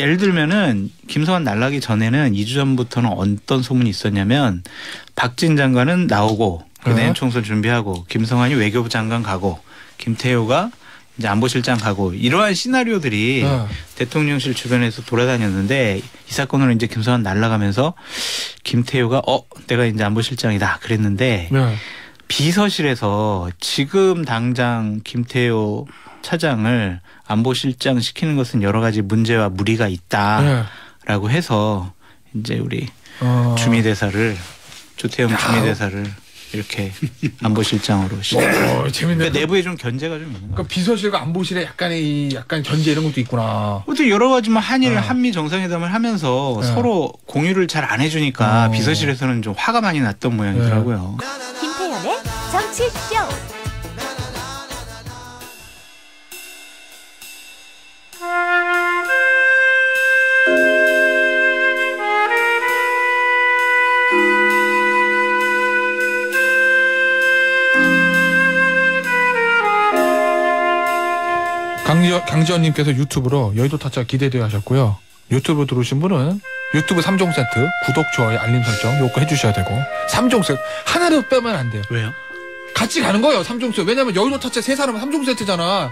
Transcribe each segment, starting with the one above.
예를 들면은 김성환 날라기 전에는 2주 전부터는 어떤 소문이 있었냐면 박진 장관은 나오고 내년 총선 준비하고 김성환이 외교부 장관 가고 김태효가 이제 안보실장 가고 이러한 시나리오들이 대통령실 주변에서 돌아다녔는데 이 사건으로 이제 김성환 날아가면서 김태효가 내가 이제 안보실장이다 그랬는데 비서실에서 지금 당장 김태효 차장을 안보실장 시키는 것은 여러 가지 문제와 무리가 있다라고 해서 이제 우리 주미대사를 조태영 주미대사를 이렇게 안보실장으로 재밌네. 그러니까 내부에 좀 견제가 좀 있는 거예요. 그러니까 비서실과 안보실에 약간 견제 이런 것도 있구나. 또 여러 가지 뭐 한일 한미 정상회담을 하면서 서로 공유를 잘 안 해주니까 비서실에서는 좀 화가 많이 났던 모양이더라고요. 김태현의 정치쇼. 강지원님께서 유튜브로 여의도 타짜 기대되어 하셨고요. 유튜브 들어오신 분은 유튜브 3종 세트 구독, 좋아요, 알림 설정 요거 해주셔야 되고 3종 세트 하나도 빼면 안 돼요. 왜요? 같이 가는 거예요. 3종 세트. 왜냐면 여의도 타짜 세 사람은 3종 세트잖아.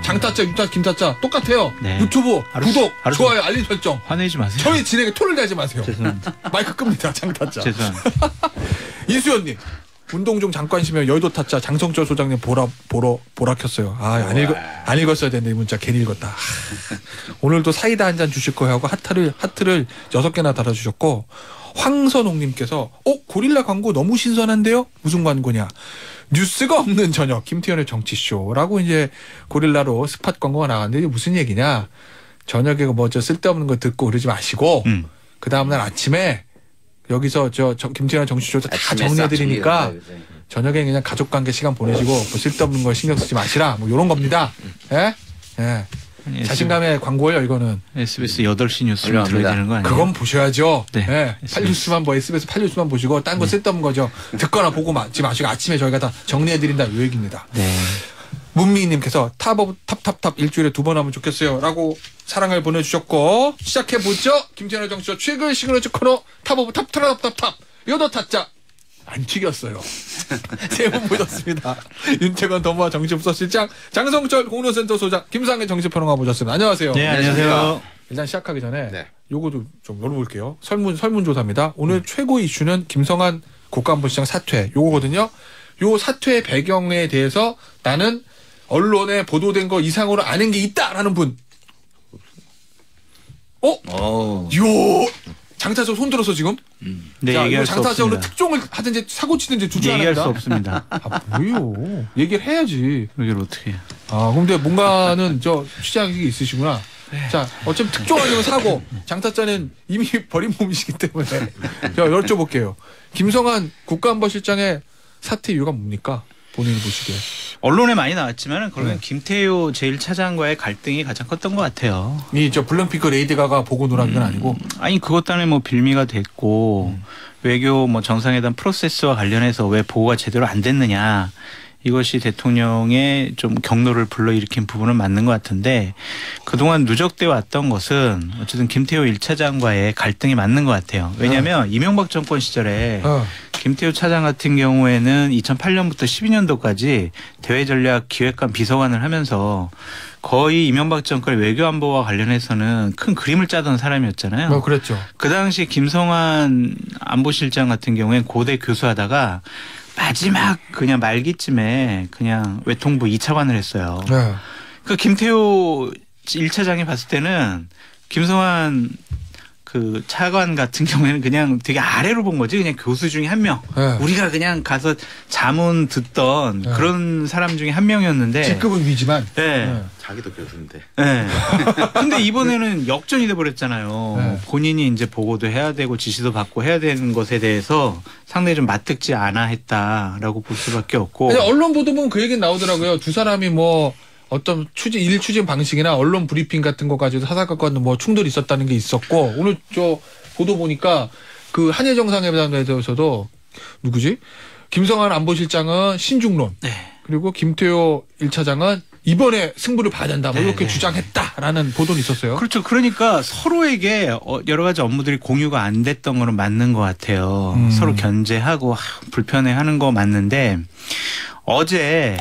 장타짜, 유타짜, 김타짜 똑같아요. 네. 유튜브 구독, 알았어. 좋아요, 알림 설정. 화내지 마세요. 저희 진행에 토를 내지 마세요. 죄송합니다. 마이크 끕니다. 장타짜. 죄송합니다. 이수연님. 운동 중 잠깐 쉬면 여의도 타짜 장성철 소장님 보라 켰어요. 안 읽었어야 되는데 이 문자 괜히 읽었다. 오늘도 사이다 한 잔 주실 거예요 하고 하트를 6개나 달아주셨고 황선홍님께서 고릴라 광고 너무 신선한데요? 무슨 광고냐? 뉴스가 없는 저녁 김태현의 정치쇼라고 이제 고릴라로 스팟 광고가 나왔는데 이게 무슨 얘기냐? 저녁에 뭐 저 쓸데없는 거 듣고 그러지 마시고 그 다음날 아침에 여기서 김태현의 정치쇼 다 정리해드리니까 저녁에 그냥 가족관계 시간 보내시고 뭐 쓸데없는 거 신경 쓰지 마시라 뭐 이런 겁니다. 예? 예. 자신감의 광고예요 이거는. SBS 8시 뉴스를 들어야 되는 거 아니에요? 그건 보셔야죠. 네. 예. SBS 8뉴스만 보시고 딴 거 쓸데없는 거죠. 듣거나 보고 마지 마시고 아침에 저희가 다 정리해드린다 이 얘기입니다. 네. 문미님께서 탑 일주일에 2번 하면 좋겠어요 라고 사랑을 보내주셨고 시작해보죠. 김태현의 정치쇼 최근 시그너처 코너 탑 여의도 타짜 안 튀겼어요. 새해 복 모셨습니다. 윤태관 더모아 정치부서실장 장성철 공론센터 소장 김상현 정치평론가 모셨습니다. 안녕하세요. 네, 안녕하세요. 일단 시작하기 전에 요거도 좀 열어볼게요. 설문조사입니다. 오늘 최고 이슈는 김성환 국가안보실장 사퇴 요거거든요. 요 사퇴의 배경에 대해서 나는 언론에 보도된 거 이상으로 아는 게 있다라는 분. 장타자 손 들어서 지금. 네, 자, 얘기할 수 장타자 오늘 없습니다. 특종을 하든지 사고 치든지 둘 중 얘기할 하나입니다. 수 없습니다. 뭐요? 얘기를 해야지. 여기를 어떻게 해요? 근데 뭔가는 취재하기 있으시구나. 자, 어차피 특종하려면 사고. 장타자는 이미 버린 몸이시기 때문에. 제가 여쭤볼게요. 김성환 국가안보실장의 사퇴 이유가 뭡니까? 본인이 보시기에. 언론에 많이 나왔지만 그러면 김태효 제1차장과의 갈등이 가장 컸던 것 같아요. 블랙핑크 레이디 가가 보고 노란 건 아니고. 아니 그것 때문에 뭐 빌미가 됐고 외교 뭐 정상회담 프로세스와 관련해서 왜 보고가 제대로 안 됐느냐. 이것이 대통령의 좀 경로를 불러일으킨 부분은 맞는 것 같은데 그동안 누적돼 왔던 것은 어쨌든 김태효 1차장과의 갈등이 맞는 것 같아요. 왜냐하면 이명박 정권 시절에 김태효 차장 같은 경우에는 2008년부터 12년도까지 대외전략기획관 비서관을 하면서 거의 이명박 정권의 외교안보와 관련해서는 큰 그림을 짜던 사람이었잖아요. 그랬죠. 그 당시 김성환 안보실장 같은 경우에는 고대 교수하다가 마지막 그냥 말기쯤에 그냥 외통부 2차관을 했어요. 그 김태효 1차장이 봤을 때는 김성환 그 차관 같은 경우에는 그냥 되게 아래로 본 거지. 그냥 교수 중에 한 명. 우리가 그냥 가서 자문 듣던 그런 사람 중에 한 명이었는데. 직급은 위지만. 자기도 교수인데. 근데 이번에는 역전이 돼버렸잖아요. 본인이 이제 보고도 해야 되고 지시도 받고 해야 되는 것에 대해서 상당히 좀 맞듣지 않아 했다라고 볼 수밖에 없고. 언론 보도 보면 그 얘기는 나오더라고요. 두 사람이 뭐 어떤 일 추진 방식이나 언론 브리핑 같은 거 가지고 사사건건 뭐 충돌이 있었다는 게 있었고 오늘 보도 보니까 그 한일 정상회담에 대해서도 누구지? 김성환 안보실장은 신중론. 그리고 김태효 1차장은 이번에 승부를 봐야 된다. 뭐 네, 이렇게 네. 주장했다라는 보도는 있었어요. 그렇죠. 그러니까 서로에게 여러 가지 업무들이 공유가 안 됐던 거는 맞는 것 같아요. 서로 견제하고 불편해하는 거 맞는데 어제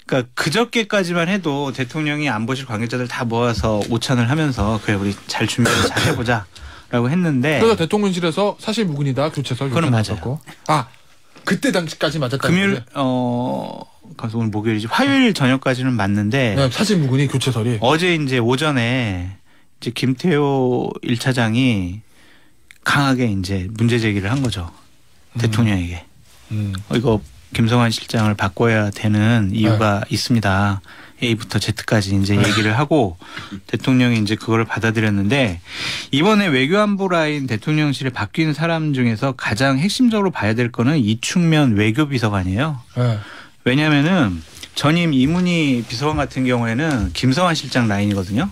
그러니까 그저께까지만 해도 대통령이 안보실 관계자들 다 모아서 오찬을 하면서 그래 우리 잘 준비를 잘 해보자라고 했는데 그래서 대통령실에서 사실 무근이다 교체설 그건 맞아요. 있었고. 아 그때 당시까지 맞았다. 금요일 그래서 오늘 목요일이지 화요일 저녁까지는 맞는데 네, 사실 무근이 교체설이 어제 이제 오전에 이제 김태호 1차장이 강하게 이제 문제 제기를 한 거죠. 대통령에게. 이거 김성환 실장을 바꿔야 되는 이유가 있습니다. A부터 Z까지 이제 얘기를 하고 대통령이 이제 그거를 받아들였는데 이번에 외교안보 라인 대통령실에 바뀐 사람 중에서 가장 핵심적으로 봐야 될 거는 이충면 외교비서관이에요. 네. 왜냐하면은 전임 이문희 비서관 같은 경우에는 김성환 실장 라인이거든요.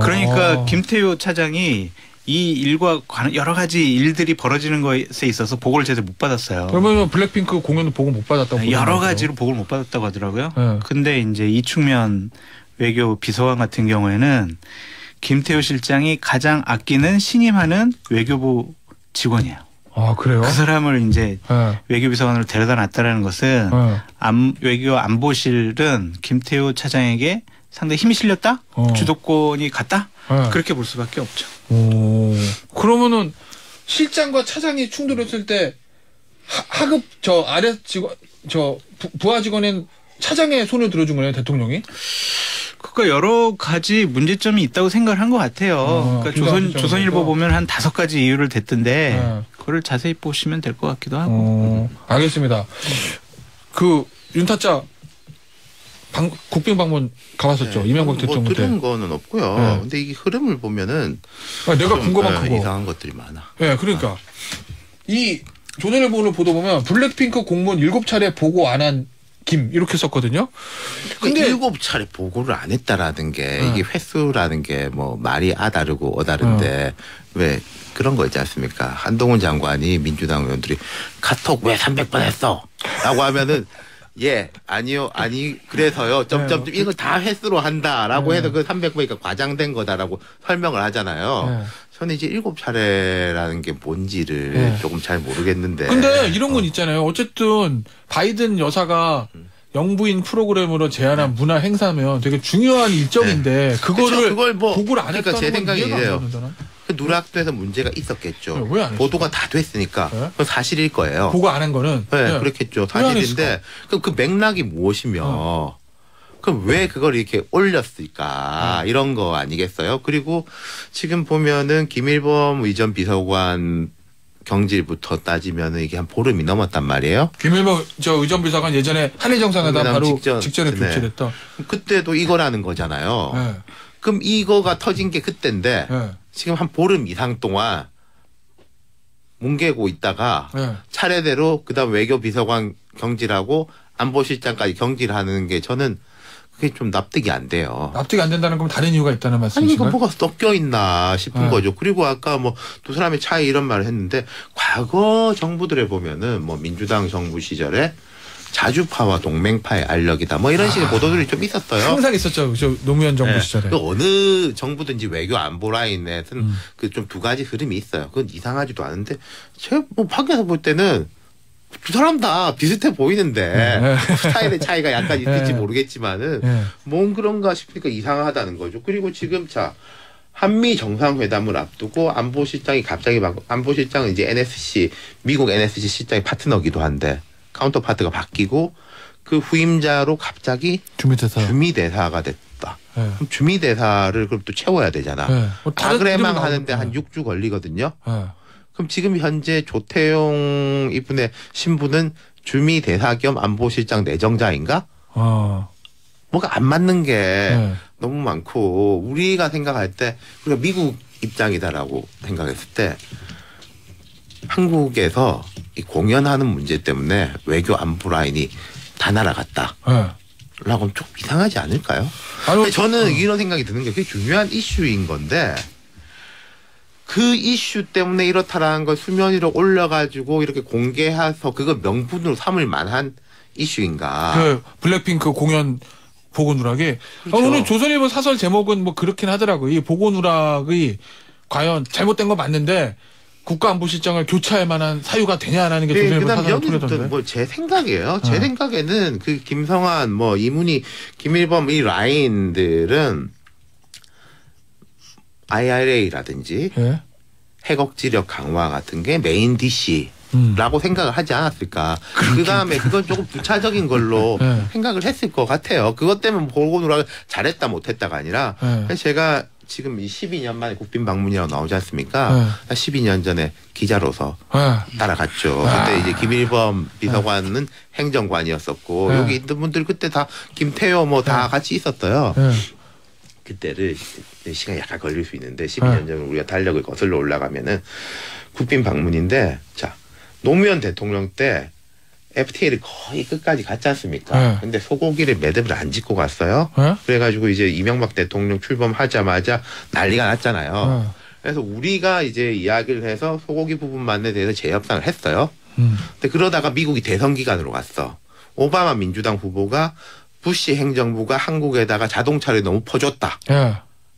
그러니까 김태효 차장이 이 일과 관한 여러 가지 일들이 벌어지는 것에 있어서 보고를 제대로 못 받았어요. 그러면 블랙핑크 공연도 보고 못 받았다고. 여러 가지로 보고를 못 받았다고 하더라고요. 네. 근데 이제 이충면 외교 비서관 같은 경우에는 김태효 실장이 가장 아끼는 신임하는 외교부 직원이에요. 아 그래요? 그 사람을 이제 네. 외교비서관으로 데려다 놨다라는 것은 외교 안보실은 김태효 차장에게 상당히 힘이 실렸다? 주도권이 갔다? 그렇게 볼 수밖에 없죠. 그러면은 실장과 차장이 충돌했을 때 하급 저 아래 직원 저 부하 직원인 차장의 손을 들어준 거네요 대통령이. 그러니까 여러 가지 문제점이 있다고 생각을 한 것 같아요. 그러니까 조선일보 보면 한 5가지 이유를 댔던데 그걸 자세히 보시면 될 것 같기도 하고. 알겠습니다. 그 윤타짜 국빈 방문 가봤었죠. 네. 이명박 대통령 때. 들은 거는 없고요. 네. 근데 이게 흐름을 보면은 내가 궁금한 그거. 이상한 것들이 많아. 네, 그러니까 이 조선일보를 보도 보면 블랙핑크 공무원 7차례 보고 안 한 김 이렇게 썼거든요. 근데 7차례 보고를 안 했다라는 게 이게 횟수라는 게 뭐 말이 다르고 다른데 왜 그런 거 있지 않습니까? 한동훈 장관이 민주당 의원들이 카톡 왜 300번 했어? 라고 하면은 예, 아니요, 아니, 그래서요, 점점점, 이걸 다 횟수로 한다라고 해서 그 300번이니까 과장된 거다라고 설명을 하잖아요. 저는 이제 7차례라는 게 뭔지를 조금 잘 모르겠는데. 근데 이런 건 있잖아요. 어쨌든 바이든 여사가 영부인 프로그램으로 제안한 문화 행사면 되게 중요한 일정인데 그거를 그걸 뭐 보고를 안 했다는 제 건 생각이 이해가 안 이래요. 되는데. 그 누락돼서 문제가 있었겠죠. 왜 안 했어? 보도가 다 됐으니까. 그건 사실일 거예요. 보고 안 한 거는. 네, 그렇겠죠. 사실인데 그럼 그 맥락이 무엇이며 그럼 왜 그걸 이렇게 올렸을까 이런 거 아니겠어요? 그리고 지금 보면은 김일범 의전 비서관 경질부터 따지면은 이게 한 보름이 넘었단 말이에요. 김일범 저 의전 비서관 예전에 한일 정상회담 바로 직전에 네. 교체됐다. 그때도 이거라는 거잖아요. 네. 그럼 이거가 터진 게 그때인데 지금 한 보름 이상 동안 뭉개고 있다가 차례대로 그다음 외교비서관 경질하고 안보실장까지 경질하는 게 저는 그게 좀 납득이 안 돼요. 납득이 안 된다는 건 다른 이유가 있다는 아니 말씀이신가요? 이거 뭐가 섞여 있나 싶은 거죠. 그리고 아까 뭐 두 사람의 차이 이런 말을 했는데 과거 정부들에 보면은 뭐 민주당 정부 시절에 자주파와 동맹파의 알력이다. 뭐 이런 식의 보도들이 좀 있었어요. 항상 있었죠. 저 노무현 정부 시절에. 그 어느 정부든지 외교 안보 라인에서는 그 좀 두 가지 흐름이 있어요. 그건 이상하지도 않은데 제가 뭐 밖에서 볼 때는 두 사람 다 비슷해 보이는데 스타일의 차이가 약간 있을지 모르겠지만은 뭔 그런가 싶으니까 이상하다는 거죠. 그리고 지금 자 한미 정상회담을 앞두고 안보실장이 갑자기 안보실장은 이제 NSC 미국 NSC 실장의 파트너기도 한데 카운터파트가 바뀌고 그 후임자로 갑자기 주미대사가 됐다. 그럼 주미대사를 그럼 또 채워야 되잖아. 가그레망 하는데 한 6주 걸리거든요. 그럼 지금 현재 조태용 이분의 신분은 주미대사 겸 안보실장 내정자인가? 뭐가 안 맞는 게 너무 많고 우리가 생각할 때 우리가 미국 입장이다라고 생각했을 때 한국에서 이 공연하는 문제 때문에 외교 안보 라인이 다 날아갔다. 라고 좀 이상하지 않을까요? 근데 저는 이런 생각이 드는 게 그게 중요한 이슈인 건데 그 이슈 때문에 이렇다라는 걸 수면 위로 올려가지고 이렇게 공개해서 그걸 명분으로 삼을 만한 이슈인가. 그 블랙핑크 공연 보고누락이. 그렇죠. 오늘 조선일보 사설 제목은 뭐 그렇긴 하더라고요. 이 보고누락이 과연 잘못된 건 맞는데 국가안보실장을 교체할 만한 사유가 되냐라는 게 조선일보 그다음 사설 여기부터 토론인데. 뭐 제 생각이에요. 제 생각에는 그 김성환, 뭐 이문희, 김일범 이 라인들은 IRA라든지 예. 핵억지력 강화 같은 게 메인 DC. 라고 생각을 하지 않았을까. 그 다음에 그건 조금 부차적인 걸로 네. 생각을 했을 것 같아요. 그것 때문에 보고누락을 잘했다 못했다가 아니라 네. 제가 지금 이 12년 만에 국빈 방문이라고 나오지 않습니까? 12년 전에 기자로서 따라갔죠. 그때 이제 김일범 비서관은 행정관이었었고 여기 있는 분들 그때 다 김태호 뭐 다 같이 있었어요. 그때를 시간이 약간 걸릴 수 있는데 12년 전에 우리가 달력을 거슬러 올라가면은 국빈 방문인데 자 노무현 대통령 때 FTA를 거의 끝까지 갔지 않습니까? 근데 소고기를 매듭을 안 짓고 갔어요. 그래가지고 이제 이명박 대통령 출범하자마자 난리가 났잖아요. 그래서 우리가 이제 이야기를 해서 소고기 부분만에 대해서 재협상을 했어요. 근데 그러다가 미국이 대선 기간으로 갔어. 오바마 민주당 후보가 부시 행정부가 한국에다가 자동차를 너무 퍼줬다.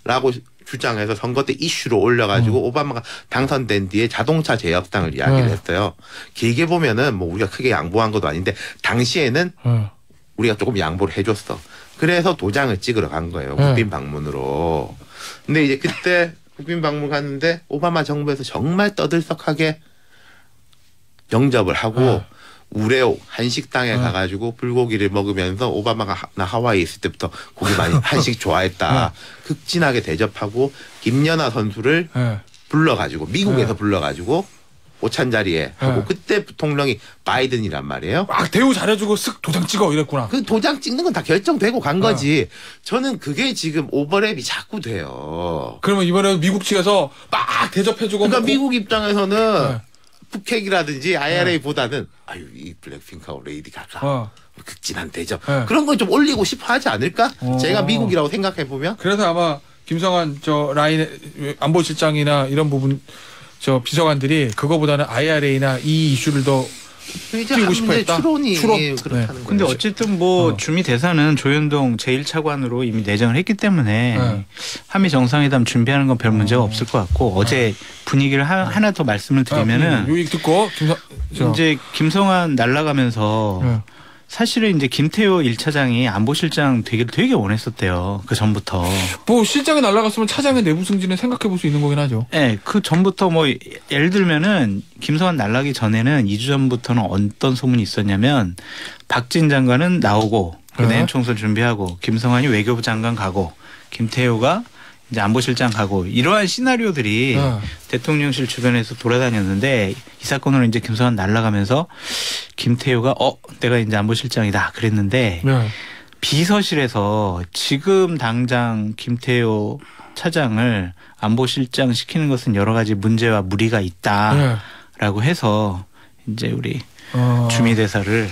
라고 주장해서 선거 때 이슈로 올려가지고 오바마가 당선된 뒤에 자동차 재협상을 이야기를 했어요. 길게 보면은 뭐 우리가 크게 양보한 것도 아닌데 당시에는 우리가 조금 양보를 해줬어. 그래서 도장을 찍으러 간 거예요. 국빈 방문으로. 근데 이제 그때 국빈 방문 갔는데 오바마 정부에서 정말 떠들썩하게 영접을 하고 우레옥 한식당에 가가지고 불고기를 먹으면서 오바마가 나 하와이에 있을 때부터 고기 많이 한식 좋아했다. 극진하게 대접하고 김연아 선수를 불러가지고 미국에서 불러가지고 오찬 자리에 하고 그때 부통령이 바이든이란 말이에요. 막 대우 잘해주고 쓱 도장 찍어 이랬구나. 그 도장 찍는 건 다 결정되고 간 거지. 저는 그게 지금 오버랩이 자꾸 돼요. 그러면 이번에 미국 측에서 막 대접해주고. 그러니까 미국 입장에서는 북핵이라든지 IRA보다는 아유 이 블랙핑크하고 레이디 가가 극진한 대접 그런 걸 좀 올리고 싶어 하지 않을까? 제가 미국이라고 생각해 보면. 그래서 아마 김성환 저 라인 안보실장이나 이런 부분 저 비서관들이 그거보다는 IRA나 이 이슈를 더 띄우고 싶어 했다. 추론이 추론. 그렇다는 거예요. 근데 어쨌든 뭐 주미 대사는 조현동 제1차관으로 이미 내정을 했기 때문에 한미 정상회담 준비하는 건 별 문제가 없을 것 같고 어제 분위기를 하나 더 말씀을 드리면은 요 얘기 듣고 이제 김성환 날아가면서 사실은 이제 김태호 1차장이 안보실장 되게 원했었대요. 그 전부터. 뭐 실장이 날아갔으면 차장의 내부 승진을 생각해 볼 수 있는 거긴 하죠. 네, 그 전부터 뭐 예를 들면은 김성환 날아가기 전에는 2주 전부터는 어떤 소문이 있었냐면 박진 장관은 나오고 내년 총선 준비하고 김성환이 외교부 장관 가고 김태호가 이제 안보실장 가고 이러한 시나리오들이 대통령실 주변에서 돌아다녔는데 이 사건으로 이제 김성환 날아가면서 김태호가 내가 이제 안보실장이다 그랬는데 비서실에서 지금 당장 김태호 차장을 안보실장 시키는 것은 여러 가지 문제와 무리가 있다라고 해서 이제 우리 주미 대사를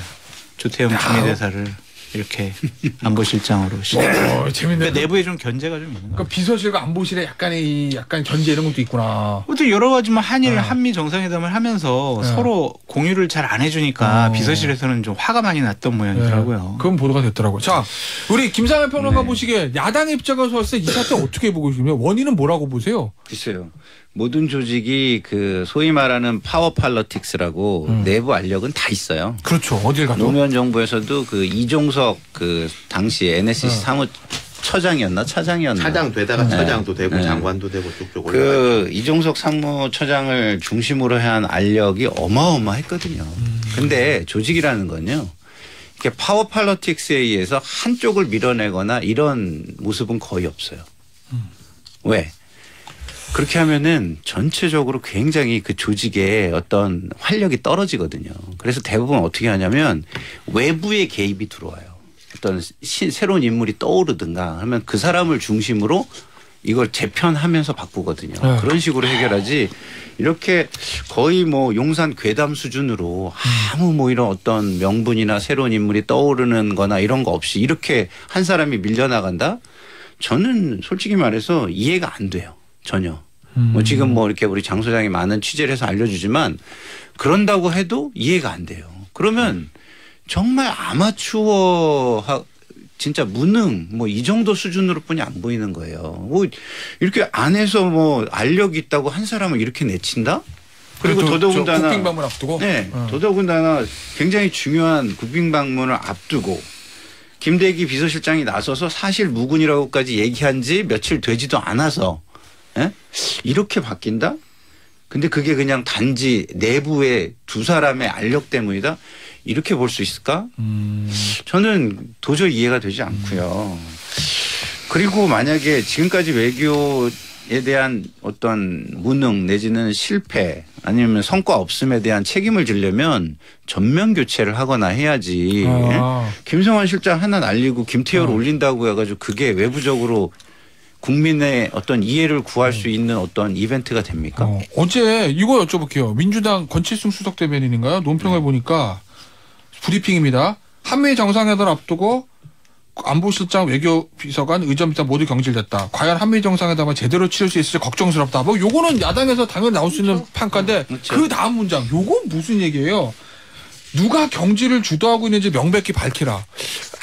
조태영 주미 대사를 이렇게 안보실장으로 재밌네. 그러니까 내부에 좀 견제가 좀 있는 거예요. 그러니까 비서실과 안보실에 약간 견제 이런 것도 있구나. 어떻게 여러 가지 뭐 한일 한미 정상회담을 하면서 서로 공유를 잘 안 해주니까 비서실에서는 좀 화가 많이 났던 모양이더라고요. 그건 보도가 됐더라고요. 자, 우리 김상현 평론가 보시기에 야당 입장에서 봤을 때 이 사태 어떻게 보고 계시면 원인은 뭐라고 보세요? 글쎄요. 모든 조직이 그 소위 말하는 파워 팔러틱스라고 내부 알력은 다 있어요. 그렇죠. 어딜 가도. 노무현 정부에서도 그 이종석 그 당시 NSC 사무 처장이었나 차장이었나. 차장 되다가 처장도 되고 장관도 되고 쭉쭉 올라가죠. 그 이종석 상무처장을 중심으로 한 알력이 어마어마했거든요. 근데 조직이라는 건요. 이렇게 파워 팔러틱스에 의해서 한쪽을 밀어내거나 이런 모습은 거의 없어요. 왜? 그렇게 하면은 전체적으로 굉장히 그 조직의 어떤 활력이 떨어지거든요. 그래서 대부분 어떻게 하냐면 외부의 개입이 들어와요. 어떤 새로운 인물이 떠오르든가 하면 그 사람을 중심으로 이걸 재편하면서 바꾸거든요. 그런 식으로 해결하지 이렇게 거의 뭐 용산 괴담 수준으로 아무 뭐 이런 어떤 명분이나 새로운 인물이 떠오르는 거나 이런 거 없이 이렇게 한 사람이 밀려나간다? 저는 솔직히 말해서 이해가 안 돼요. 전혀. 뭐 지금 뭐 이렇게 우리 장 소장이 많은 취재를 해서 알려주지만 그런다고 해도 이해가 안 돼요. 그러면 정말 아마추어 진짜 무능 뭐 이 정도 수준으로뿐이 안 보이는 거예요. 뭐 이렇게 안에서 뭐 알력이 있다고 한 사람을 이렇게 내친다? 그리고 더더군다나 국빈 방문 앞두고. 네, 더더군다나 굉장히 중요한 국빈 방문을 앞두고 김대기 비서실장이 나서서 사실 무근이라고까지 얘기한 지 며칠 되지도 않아서 예? 이렇게 바뀐다? 근데 그게 그냥 단지 내부의 두 사람의 알력 때문이다? 이렇게 볼 수 있을까? 저는 도저히 이해가 되지 않고요. 그리고 만약에 지금까지 외교에 대한 어떤 무능 내지는 실패 아니면 성과 없음에 대한 책임을 지려면 전면 교체를 하거나 해야지. 김성환 실장 하나 날리고 김태열 올린다고 해가지고 그게 외부적으로 국민의 어떤 이해를 구할 수 있는 어떤 이벤트가 됩니까? 어제 이거 여쭤볼게요. 민주당 권칠승 수석 대변인인가요? 논평을 보니까 브리핑입니다. 한미 정상회담 앞두고 안보실장 외교비서관 의전비서 모두 경질됐다. 과연 한미 정상회담을 제대로 치를 수 있을지 걱정스럽다. 뭐 요거는 야당에서 당연히 나올 수 있는 평가인데 그렇죠. 그 다음 문장 요건 무슨 얘기예요? 누가 경질을 주도하고 있는지 명백히 밝히라.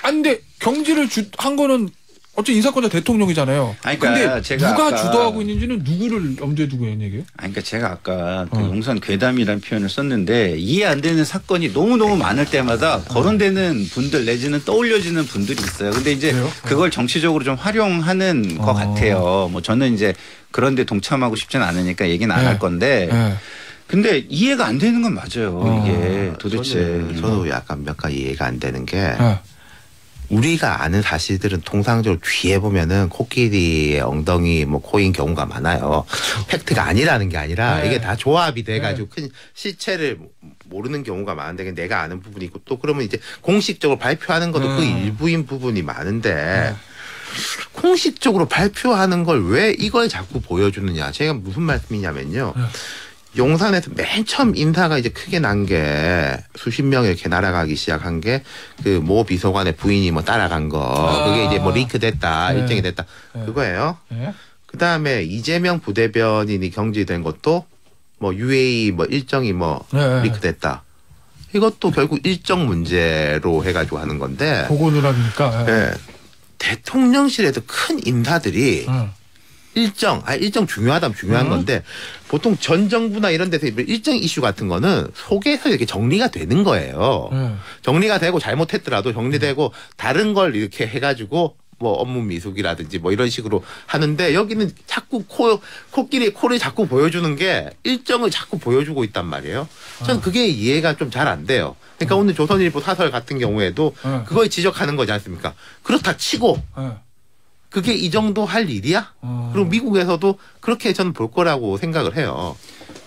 아니 근데 경질을 한 거는 어째 인사권자 대통령이잖아요. 아니, 근데 그러니까 제가 누가 아까 주도하고 있는지는 누구를 염두에 두고 있는 얘기예요? 아니, 그러니까 제가 아까 그 용산 괴담이라는 표현을 썼는데 이해 안 되는 사건이 너무너무 많을 때마다 거론되는 분들 내지는 떠올려지는 분들이 있어요. 근데 이제 그래요? 그걸 정치적으로 좀 활용하는 것 같아요. 뭐 저는 이제 그런데 동참하고 싶지는 않으니까 얘기는 안 할 건데 근데 이해가 안 되는 건 맞아요. 이게 도대체. 저도 약간 몇 가지 이해가 안 되는 게 우리가 아는 사실들은 통상적으로 뒤에 보면은 코끼리의 엉덩이 뭐 코인 경우가 많아요. 팩트가 아니라는 게 아니라 이게 다 조합이 돼가지고 큰 실체를 모르는 경우가 많은데 내가 아는 부분이 있고 또 그러면 이제 공식적으로 발표하는 것도 그 일부인 부분이 많은데 공식적으로 발표하는 걸 왜 이걸 자꾸 보여주느냐. 제가 무슨 말씀이냐면요. 용산에서 맨 처음 인사가 이제 크게 난 게 수십 명 이렇게 날아가기 시작한 게 그 모 비서관의 부인이 뭐 따라간 거 그게 이제 뭐 리크 됐다 일정이 됐다 그거예요. 그 다음에 이재명 부대변인이 경질된 것도 뭐 UAE 뭐 일정이 뭐 리크 됐다. 이것도 결국 일정 문제로 해가지고 하는 건데. 보고 누락이니까. 대통령실에서 큰 인사들이 일정 중요하다면 중요한 건데 보통 전 정부나 이런 데서 일정 이슈 같은 거는 속에서 이렇게 정리가 되는 거예요. 정리가 되고 잘못했더라도 정리되고 다른 걸 이렇게 해가지고 뭐 업무 미숙이라든지 뭐 이런 식으로 하는데 여기는 자꾸 코끼리 코를 자꾸 보여주는 게 일정을 자꾸 보여주고 있단 말이에요. 저는 그게 이해가 좀 잘 안 돼요. 그러니까 오늘 조선일보 사설 같은 경우에도 그걸 지적하는 거지 않습니까? 그렇다 치고 그게 이 정도 할 일이야? 그리고 미국에서도 그렇게 저는 볼 거라고 생각을 해요.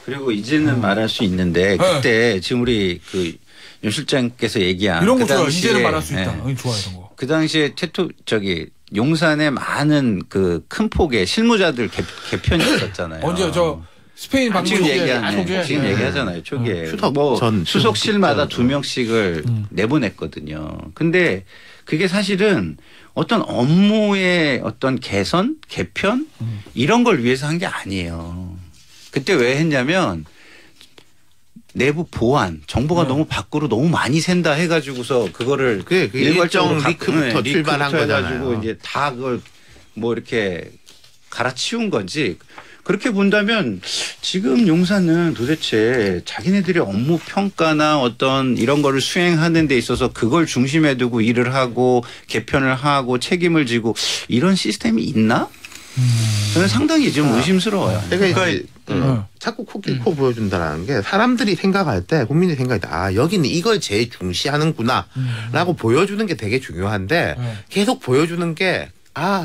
그리고 이제는 말할 수 있는데 그때 지금 우리 그 윤 실장께서 얘기한 이런 거 그 좋아요. 당시에 이제는 말할 수 있다. 좋아 이런 거. 그 당시에 용산에 많은 그 큰 폭의 실무자들 개편이 있었잖아요. 언제 저 스페인 방문 지금 초기에 지금 얘기하잖아요. 초기에 수석 뭐 전 수석실마다 2명씩을 내보냈거든요. 근데 그게 사실은 어떤 업무의 어떤 개선, 개편 이런 걸 위해서 한 게 아니에요. 그때 왜 했냐면 내부 보안, 정보가 너무 밖으로 너무 많이 샌다 해가지고서 그거를 일정 리크부터 출발한 거잖아요. 이제 다 그걸 뭐 이렇게 갈아치운 건지. 그렇게 본다면 지금 용산은 도대체 자기네들의 업무 평가나 어떤 이런 거를 수행하는 데 있어서 그걸 중심에 두고 일을 하고 개편을 하고 책임을 지고 이런 시스템이 있나? 저는 상당히 좀 의심스러워요. 그러니까 자꾸 코끼리 코 보여준다라는 게 사람들이 생각할 때 국민이 생각할 때 여기는 이걸 제일 중시하는구나 라고 보여주는 게 되게 중요한데 계속 보여주는 게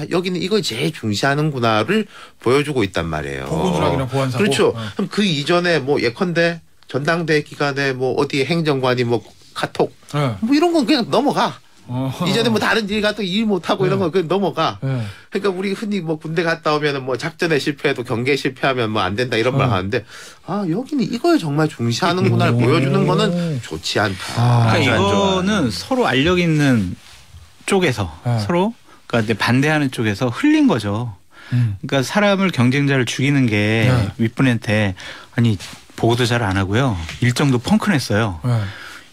여기는 이걸 제일 중시하는구나를 보여주고 있단 말이에요. 보고누락이나 보안사고. 그렇죠. 그럼 그 이전에 뭐 예컨대 전당대회 기간에 뭐 어디 행정관이 뭐 카톡 뭐 이런 건 그냥 넘어가. 이전에 뭐 다른 일 가도 일 못하고 이런 거 그냥 넘어가. 그러니까 우리 흔히 뭐 군대 갔다 오면은 뭐 작전에 실패해도 경기에 실패하면 뭐 안 된다 이런 말 하는데 여기는 이걸 정말 중시하는구나를 보여주는 거는 좋지 않다. 그러니까 이거는 서로 알력 있는 쪽에서 서로 그러니까 반대하는 쪽에서 흘린 거죠. 그러니까 사람을 경쟁자를 죽이는 게 윗분한테 아니 보고도 잘 안 하고요. 일정도 펑크냈어요.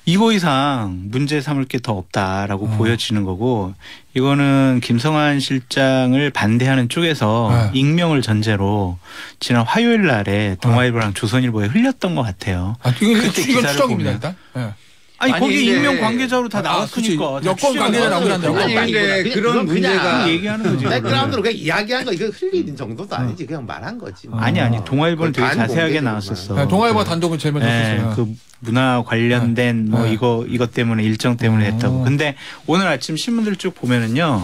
이거 이상 문제 삼을 게 더 없다라고 보여지는 거고 이거는 김성한 실장을 반대하는 쪽에서 익명을 전제로 지난 화요일 날에 동아일보랑 조선일보에 흘렸던 것 같아요. 이건 추정입니다 일단. 아니 거기 익명 관계자로 다 나왔으니까. 여권 관계자 나오는데. 아니 근데 그런 문제가 얘기하는 거지. 백그라운드로 그냥 이야기한 거 이거 흘리는 정도도 아니지 그냥 말한 거지. 아니 동아일보는 되게 자세하게 나왔었어. 동아일보 단독은 제일 먼저 썼어요. 그 문화 관련된 뭐 이것 때문에 일정 때문에 했다고. 근데 오늘 아침 신문들 쭉 보면은요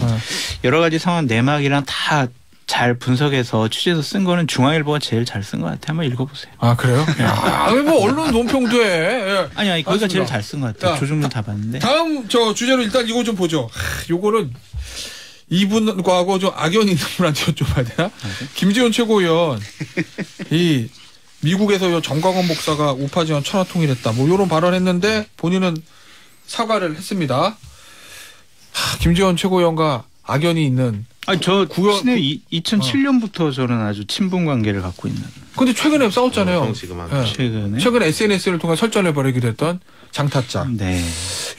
여러 가지 상황 내막이랑 다 잘 분석해서 취재해서 쓴 거는 중앙일보가 제일 잘 쓴 것 같아요. 한번 읽어보세요. 아 그래요? 뭐 언론 논평도에. 아니 거기가 제일 잘 쓴 것 같아요. 조중근 다 봤는데. 다음 저 주제로 일단 이거 좀 보죠. 요거는 이분과하고 좀 악연이 있는 분한테 여쭤봐야 되나? 김재원 최고위원 이 미국에서 정광훈 목사가 우파 지원 천하 통일했다. 뭐 이런 발언했는데 본인은 사과를 했습니다. 김재원 최고위원과 악연이 있는. 아니 저 2007년부터 저는 아주 친분 관계를 갖고 있는. 근데 최근에 싸웠잖아요. 최근에 SNS를 통해 설전을 벌이기도 했던 장타짜. 네.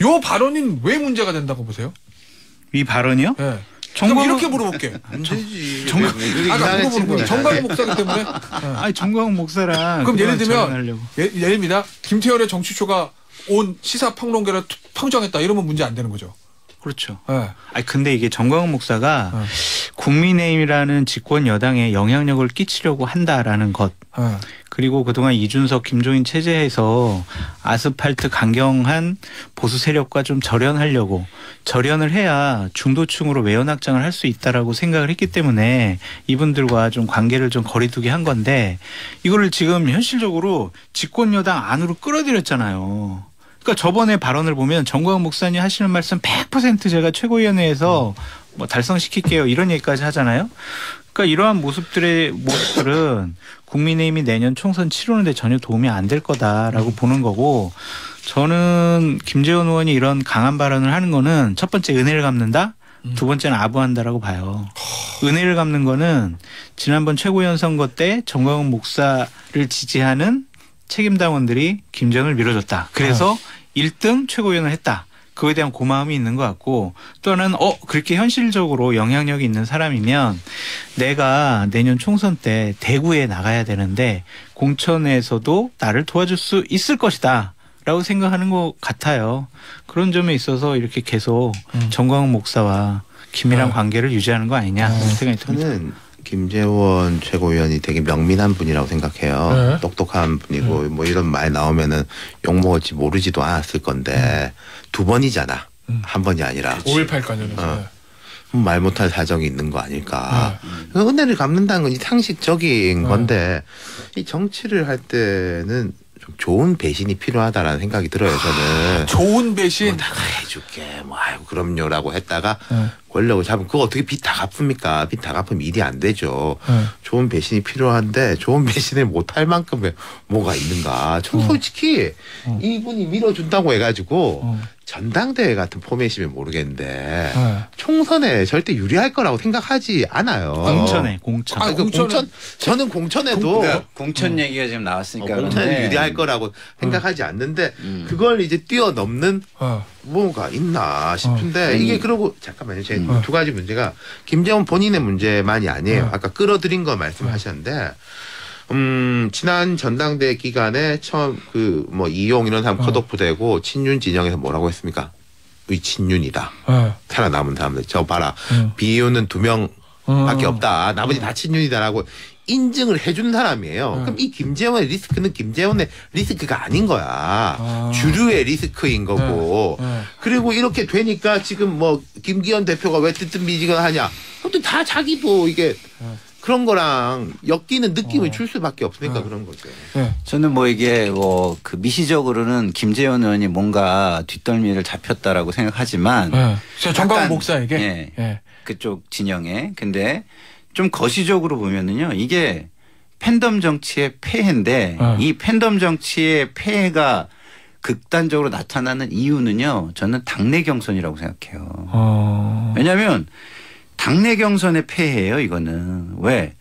요 발언은 왜 문제가 된다고 보세요? 이 발언이요? 네. 정광훈 이렇게 물어볼게. 안 되지. 정광훈 목사기 때문에. 아니 정광훈 목사랑. 그럼 예를 들면 예입니다. 김태열의 정치쇼가 온 시사 평론계를 평정했다 이러면 문제 안 되는 거죠. 그렇죠. 아니 근데 이게 정광훈 목사가 국민의힘이라는 집권 여당에 영향력을 끼치려고 한다라는 것. 그리고 그동안 이준석, 김종인 체제에서 아스팔트 강경한 보수 세력과 좀 절연을 해야 중도층으로 외연 확장을 할 수 있다라고 생각을 했기 때문에 이분들과 좀 관계를 좀 거리두게 한 건데 이거를 지금 현실적으로 집권 여당 안으로 끌어들였잖아요. 그러니까 저번에 발언을 보면 정광훈 목사님 하시는 말씀 100% 제가 최고위원회에서 뭐 달성시킬게요 이런 얘기까지 하잖아요. 그러니까 이러한 모습들은 국민의힘이 내년 총선 치르는데 전혀 도움이 안 될 거다라고 보는 거고 저는 김재원 의원이 이런 강한 발언을 하는 거는 첫 번째 은혜를 갚는다. 두 번째는 아부한다라고 봐요. 은혜를 갚는 거는 지난번 최고위원 선거 때 정광훈 목사를 지지하는 책임당원들이 김재원을 밀어줬다. 그래서 1등 최고위원을 했다. 그거에 대한 고마움이 있는 것 같고 또 하나는 그렇게 현실적으로 영향력이 있는 사람이면 내가 내년 총선 때 대구에 나가야 되는데 공천에서도 나를 도와줄 수 있을 것이다. 라고 생각하는 것 같아요. 그런 점에 있어서 이렇게 계속 정광훈 목사와 긴밀한 관계를 유지하는 거 아니냐 생각이 듭니다. 저는 김재원 최고위원이 되게 명민한 분이라고 생각해요. 똑똑한 분이고 뭐 이런 말 나오면은 욕먹을지 모르지도 않았을 건데 두 번이잖아. 한 번이 아니라. 5.18 관련해서. 말 못할 사정이 있는 거 아닐까. 은혜를 갚는다는 건 이 상식적인 건데 이 정치를 할 때는 좀 좋은 배신이 필요하다라는 생각이 들어요. 저는. 좋은 배신? 뭐 내가 해줄게. 뭐 아이고 그럼요라고 했다가 권력을 잡으면 그거 어떻게 빚 다 갚습니까? 빚 다 갚으면 일이 안 되죠. 좋은 배신이 필요한데 좋은 배신을 못할 만큼의 뭐가 있는가. 저 솔직히 이분이 밀어준다고 해가지고 전당대회 같은 포맷이면 모르겠는데 총선에 절대 유리할 거라고 생각하지 않아요. 공천. 저는 공천에도 공천 얘기가 지금 나왔으니까 공천에 유리할 거라고 생각하지 않는데 그걸 이제 뛰어넘는 뭐가 있나 싶은데 이게 그러고 잠깐만요. 제 두 가지 문제가 김재원 본인의 문제만이 아니에요. 아까 끌어들인 거 말씀하셨는데 지난 전당대회 기간에 처음 뭐 이용 이런 사람 컷오프 되고 친윤 진영에서 뭐라고 했습니까? 의친윤이다. 살아남은 사람들. 저 봐라. 비윤은 2명밖에 없다. 나머지 다 친윤이다라고 인증을 해준 사람이에요. 그럼 이 김재원의 리스크는 김재원의 리스크가 아닌 거야. 주류의 리스크인 거고. 그리고 이렇게 되니까 지금 뭐 김기현 대표가 왜 뜨뜻미지근하냐. 그것도 다 자기도 이게 그런 거랑 엮이는 느낌을 줄 수밖에 없으니까 그런 거죠. 저는 뭐 이게 뭐 그 미시적으로는 김재원 의원이 뭔가 뒷덜미를 잡혔다라고 생각하지만 정광훈 목사에게 그쪽 진영에 근데 좀 거시적으로 보면은요 이게 팬덤 정치의 폐해인데 이 팬덤 정치의 폐해가 극단적으로 나타나는 이유는요 저는 당내 경선이라고 생각해요. 왜냐하면 당내 경선의 폐해예요 이거는. 왜?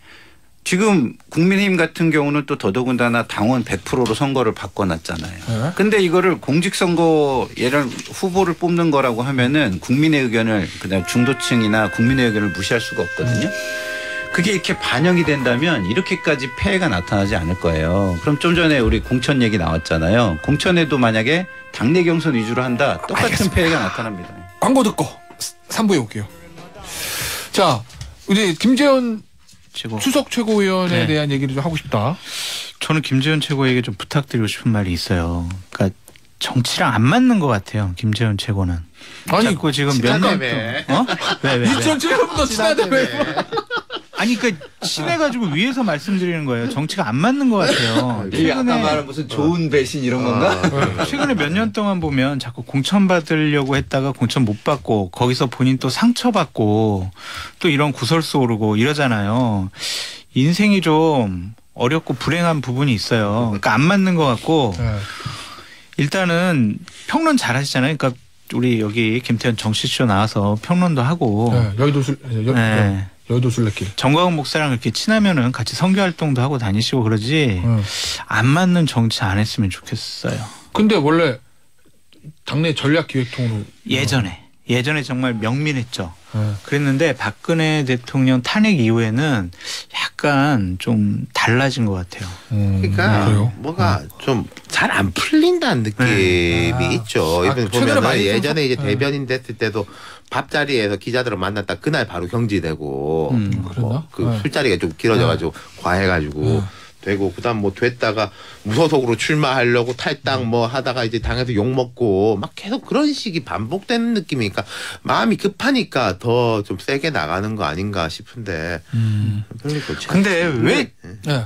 지금 국민의힘 같은 경우는 또 더더군다나 당원 100%로 선거를 바꿔놨잖아요. 네. 근데 이거를 공직선거 예를 후보를 뽑는 거라고 하면은 국민의 의견을 그다음 중도층이나 국민의 의견을 무시할 수가 없거든요. 그게 이렇게 반영이 된다면 이렇게까지 폐해가 나타나지 않을 거예요. 그럼 좀 전에 우리 공천 얘기 나왔잖아요. 공천에도 만약에 당내 경선 위주로 한다. 똑같은 알겠습니다. 폐해가 나타납니다. 광고 듣고 3부에 올게요. 자, 우리 김재현 수석 최고위원에 네. 대한 얘기를 좀 하고 싶다. 저는 김재현 최고에게 좀 부탁드리고 싶은 말이 있어요. 그러니까 정치랑 안 맞는 것 같아요. 김재현 최고는. 아니, 자꾸 지금 몇 년 동안 왜? 이천 최고부터 친하다며. 아니 그러니까 친해가지고 위에서 말씀드리는 거예요. 정치가 안 맞는 것 같아요. 이게 아까 말한 무슨 좋은 배신 이런 건가? 최근에 몇 년 동안 보면 자꾸 공천 받으려고 했다가 공천 못 받고 거기서 본인 또 상처받고 또 이런 구설수 오르고 이러잖아요. 인생이 좀 어렵고 불행한 부분이 있어요. 그러니까 안 맞는 것 같고 네. 일단은 평론 잘하시잖아요. 그러니까 우리 여기 김태현 정치쇼 나와서 평론도 하고 네, 여의도 네. 여의도 순례길. 정광훈 목사랑 이렇게 친하면은 같이 선교 활동도 하고 다니시고 그러지 네. 안 맞는 정치 안 했으면 좋겠어요. 근데 원래 당내 전략기획통으로 예전에 정말 명민했죠. 네. 그랬는데 박근혜 대통령 탄핵 이후에는 약간 좀 달라진 것 같아요. 그러니까 그래요? 뭐가 좀 잘 안 풀린다는 느낌이 있죠. 이번 최근에 보면 많이 예전에 이제 네. 대변인 됐을 때도 밥자리에서 기자들을 만났다 그날 바로 경지되고 그랬나? 그 네. 술자리가 좀 길어져가지고 과해가지고 되고 그다음 뭐 됐다가 무소속으로 출마하려고 탈당 뭐 하다가 이제 당에서 욕 먹고 막 계속 그런 식이 반복되는 느낌이니까 마음이 급하니까 더 좀 세게 나가는 거 아닌가 싶은데 별로 좋지 근데 않지. 왜 네.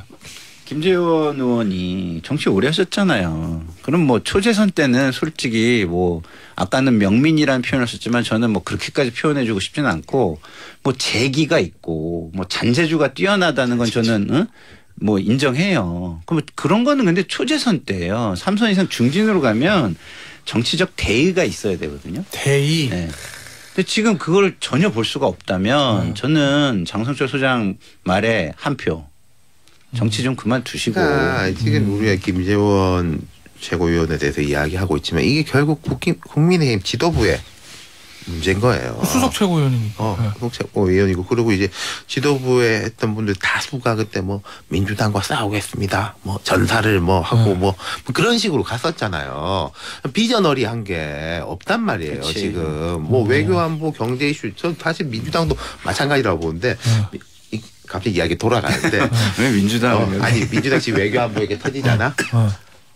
김재원 의원이 정치 오래 하셨잖아요. 그럼 뭐 초재선 때는 솔직히 뭐 아까는 명민이라는 표현을 썼지만 저는 뭐 그렇게까지 표현해주고 싶지는 않고 뭐 재기가 있고 뭐 잔재주가 뛰어나다는 건 저는 뭐 인정해요. 그럼 그런 거는 근데 초재선 때예요. 3선 이상 중진으로 가면 정치적 대의가 있어야 되거든요. 대의. 네. 근데 지금 그걸 전혀 볼 수가 없다면 저는 장성철 소장 말에 한 표. 정치 좀 그만두시고. 그러니까 지금 우리가 김재원 최고위원에 대해서 이야기하고 있지만 이게 결국 국민의힘 지도부의 문제인 거예요. 수석 최고위원이니까. 네. 수석 최고위원이고 그리고 이제 지도부에 했던 분들 다수가 그때 뭐 민주당과 싸우겠습니다. 뭐 전사를 뭐 하고 뭐 그런 식으로 갔었잖아요. 비전어리한 게 없단 말이에요. 그치. 지금 뭐 외교안보 경제 이슈 저 사실 민주당도 마찬가지라고 보는데 갑자기 이야기 돌아가는데 왜 민주당? 아니 민주당 지금 외교안보 이게 터지잖아.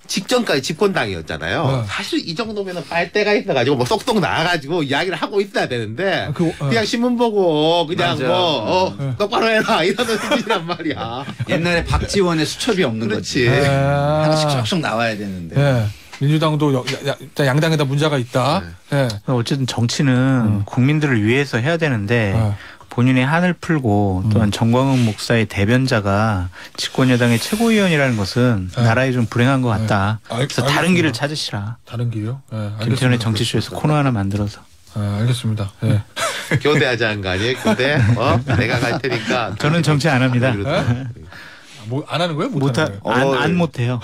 직전까지 집권당이었잖아요. 사실 이 정도면은 빨대가 있어가지고 뭐 쏙쏙 나와가지고 이야기를 하고 있어야 되는데 그냥 신문 보고 그냥 맞아. 뭐 똑바로 해라 이러는 수준이란 말이야. 옛날에 박지원의 수첩이 없는 그렇지. 거지. 하나씩 쏙쏙 나와야 되는데. 네. 민주당도 양당에다 문제가 있다. 네. 어쨌든 정치는 국민들을 위해서 해야 되는데 본인의 한을 풀고 또한 정광훈 목사의 대변자가 집권여당의 최고위원이라는 것은 나라에 좀 불행한 것 같다. 그래서 다른 길을 찾으시라. 다른 길이요? 네, 김태현의 정치쇼에서 코너 하나 만들어서. 알겠습니다. 네. 교대하자는 거 아니에요? 교대? 내가 갈 테니까. 저는 정치 안 합니다. 뭐 안 하는 거예요? 못 하는 거예요? 안 못해요.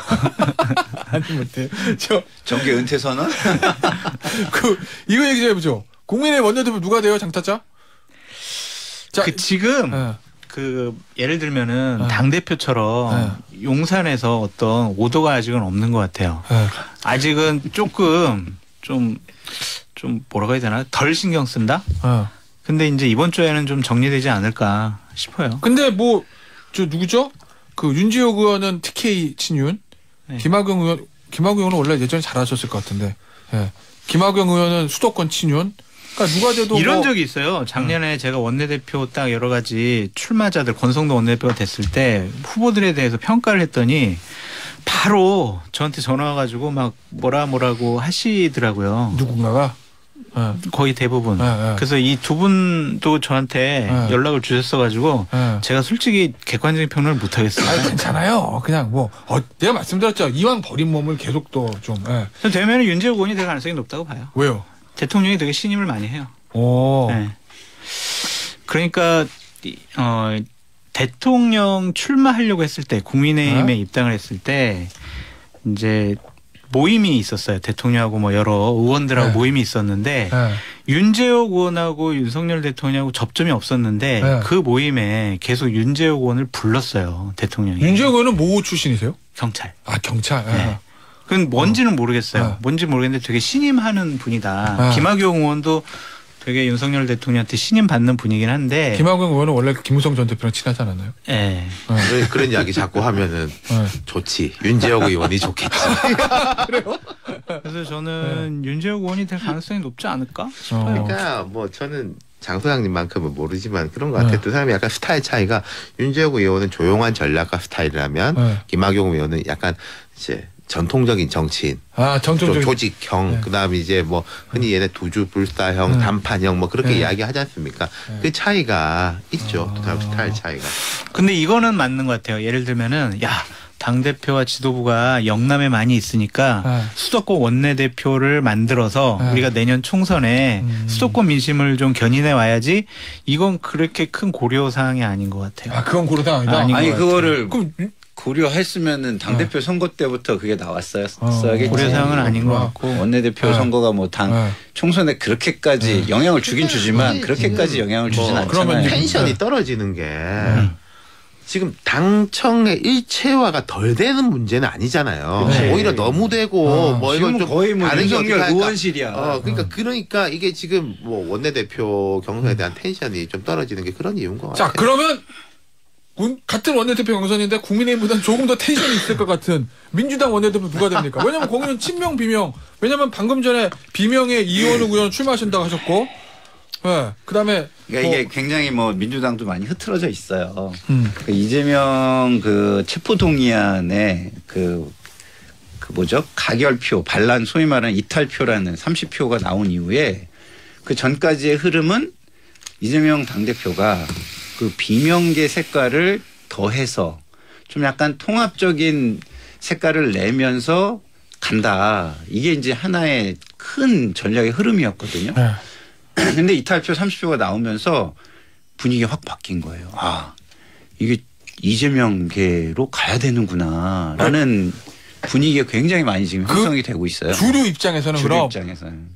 안 못해요. 정계 은퇴 선언? 이거 얘기 좀 해보죠. 국민의 원내대표 누가 돼요? 장타자? 자, 지금 그 예를 들면은 당 대표처럼 용산에서 어떤 오도가 아직은 없는 것 같아요. 아직은 조금 좀 뭐라고 해야 되나 덜 신경 쓴다. 근데 이제 이번 주에는 좀 정리되지 않을까 싶어요. 근데 뭐 저 누구죠? 그 윤지호 의원은 TK 친윤, 김학용 의원은 원래 예전에 잘하셨을 것 같은데, 김학용 의원은 수도권 친윤. 그러니까 누가 돼도 이런 적이 있어요. 작년에 제가 원내대표 딱 여러 가지 출마자들 권성동 원내대표가 됐을 때 후보들에 대해서 평가를 했더니 바로 저한테 전화 와가지고 막 뭐라고 하시더라고요. 누군가가 거의 대부분. 그래서 이 두 분도 저한테 연락을 주셨어가지고 제가 솔직히 객관적인 평론을 못 하겠어요. 괜찮아요. 그냥 뭐 내가 말씀드렸죠. 이왕 버린 몸을 계속 또 좀. 되면은 윤재욱 의원이 될 가능성이 높다고 봐요. 왜요? 대통령이 되게 신임을 많이 해요. 오. 네. 그러니까 대통령 출마하려고 했을 때 국민의힘에 입당을 했을 때 이제 모임이 있었어요. 대통령하고 뭐 여러 의원들하고 모임이 있었는데 윤재옥 의원하고 윤석열 대통령하고 접점이 없었는데 그 모임에 계속 윤재옥 의원을 불렀어요. 대통령이. 윤재옥 의원은 뭐 출신이세요? 경찰. 아 경찰. 네. 그건 뭔지는 모르겠어요. 뭔지 모르겠는데 되게 신임하는 분이다. 김학용 의원도 되게 윤석열 대통령한테 신임 받는 분이긴 한데. 김학용 의원은 원래 김무성 전 대표랑 친하지 않았나요? 네. 그런 이야기 자꾸 하면은 좋지. 윤재옥 의원이 좋겠지. 그래요? 그래서 저는 윤재옥 의원이 될 가능성이 높지 않을까 싶어요. 그러니까 뭐 저는 장 소장님만큼은 모르지만 그런 것 같아요. 두 사람이 약간 스타일 차이가 윤재옥 의원은 조용한 전략가 스타일이라면 김학용 의원은 약간 이제 전통적인 정치인, 전통적인 조직형, 그다음에 이제 뭐 흔히 얘네 두주불사형, 단판형 뭐 그렇게 이야기하지 않습니까? 그 차이가 있죠. 두 사람 스타일 차이가. 근데 이거는 맞는 것 같아요. 예를 들면은 당대표와 지도부가 영남에 많이 있으니까 수도권 원내대표를 만들어서 우리가 내년 총선에 수도권 민심을 좀 견인해 와야지. 이건 그렇게 큰 고려사항이 아닌 것 같아요. 그건 고려사항 아니다. 아니 그거를 고려했으면은 당대표 선거 때부터 그게 나왔어야겠지. 고려사항은 아닌 것 같고. 원내대표 선거가 뭐 당 총선에 그렇게까지 영향을 주긴 주지만 그렇게까지 영향을 주진 않잖아요. 그러면 텐션이 떨어지는 게 지금 당청의 일체화가 덜 되는 문제는 아니잖아요. 오히려 너무 되고 뭐 이건 좀 거의 뭐 윤석열 의원실이야. 그러니까 이게 지금 뭐 원내대표 경선에 대한 텐션이 좀 떨어지는 게 그런 이유인 것 같아요. 자 그러면 같은 원내대표 경선인데 국민의힘보다는 조금 더 텐션이 있을 것 같은 민주당 원내대표 누가 됩니까? 왜냐면 거기는 친명 비명. 왜냐면 방금 전에 비명의 이원우 의원 출마하신다고 하셨고, 그다음에 그러니까 이게 굉장히 뭐 민주당도 많이 흐트러져 있어요. 그 이재명 그 체포동의안에 그 뭐죠? 가결표, 반란 소위 말하는 이탈표라는 30표가 나온 이후에 그 전까지의 흐름은 이재명 당대표가 그 비명계 색깔을 더해서 좀 약간 통합적인 색깔을 내면서 간다. 이게 이제 하나의 큰 전략의 흐름이었거든요. 근데 이탈표 30표가 나오면서 분위기가 확 바뀐 거예요. 이게 이재명계로 가야 되는구나라는 분위기가 굉장히 많이 지금 형성이 되고 있어요. 주류 입장에서는 주류 입장에서는.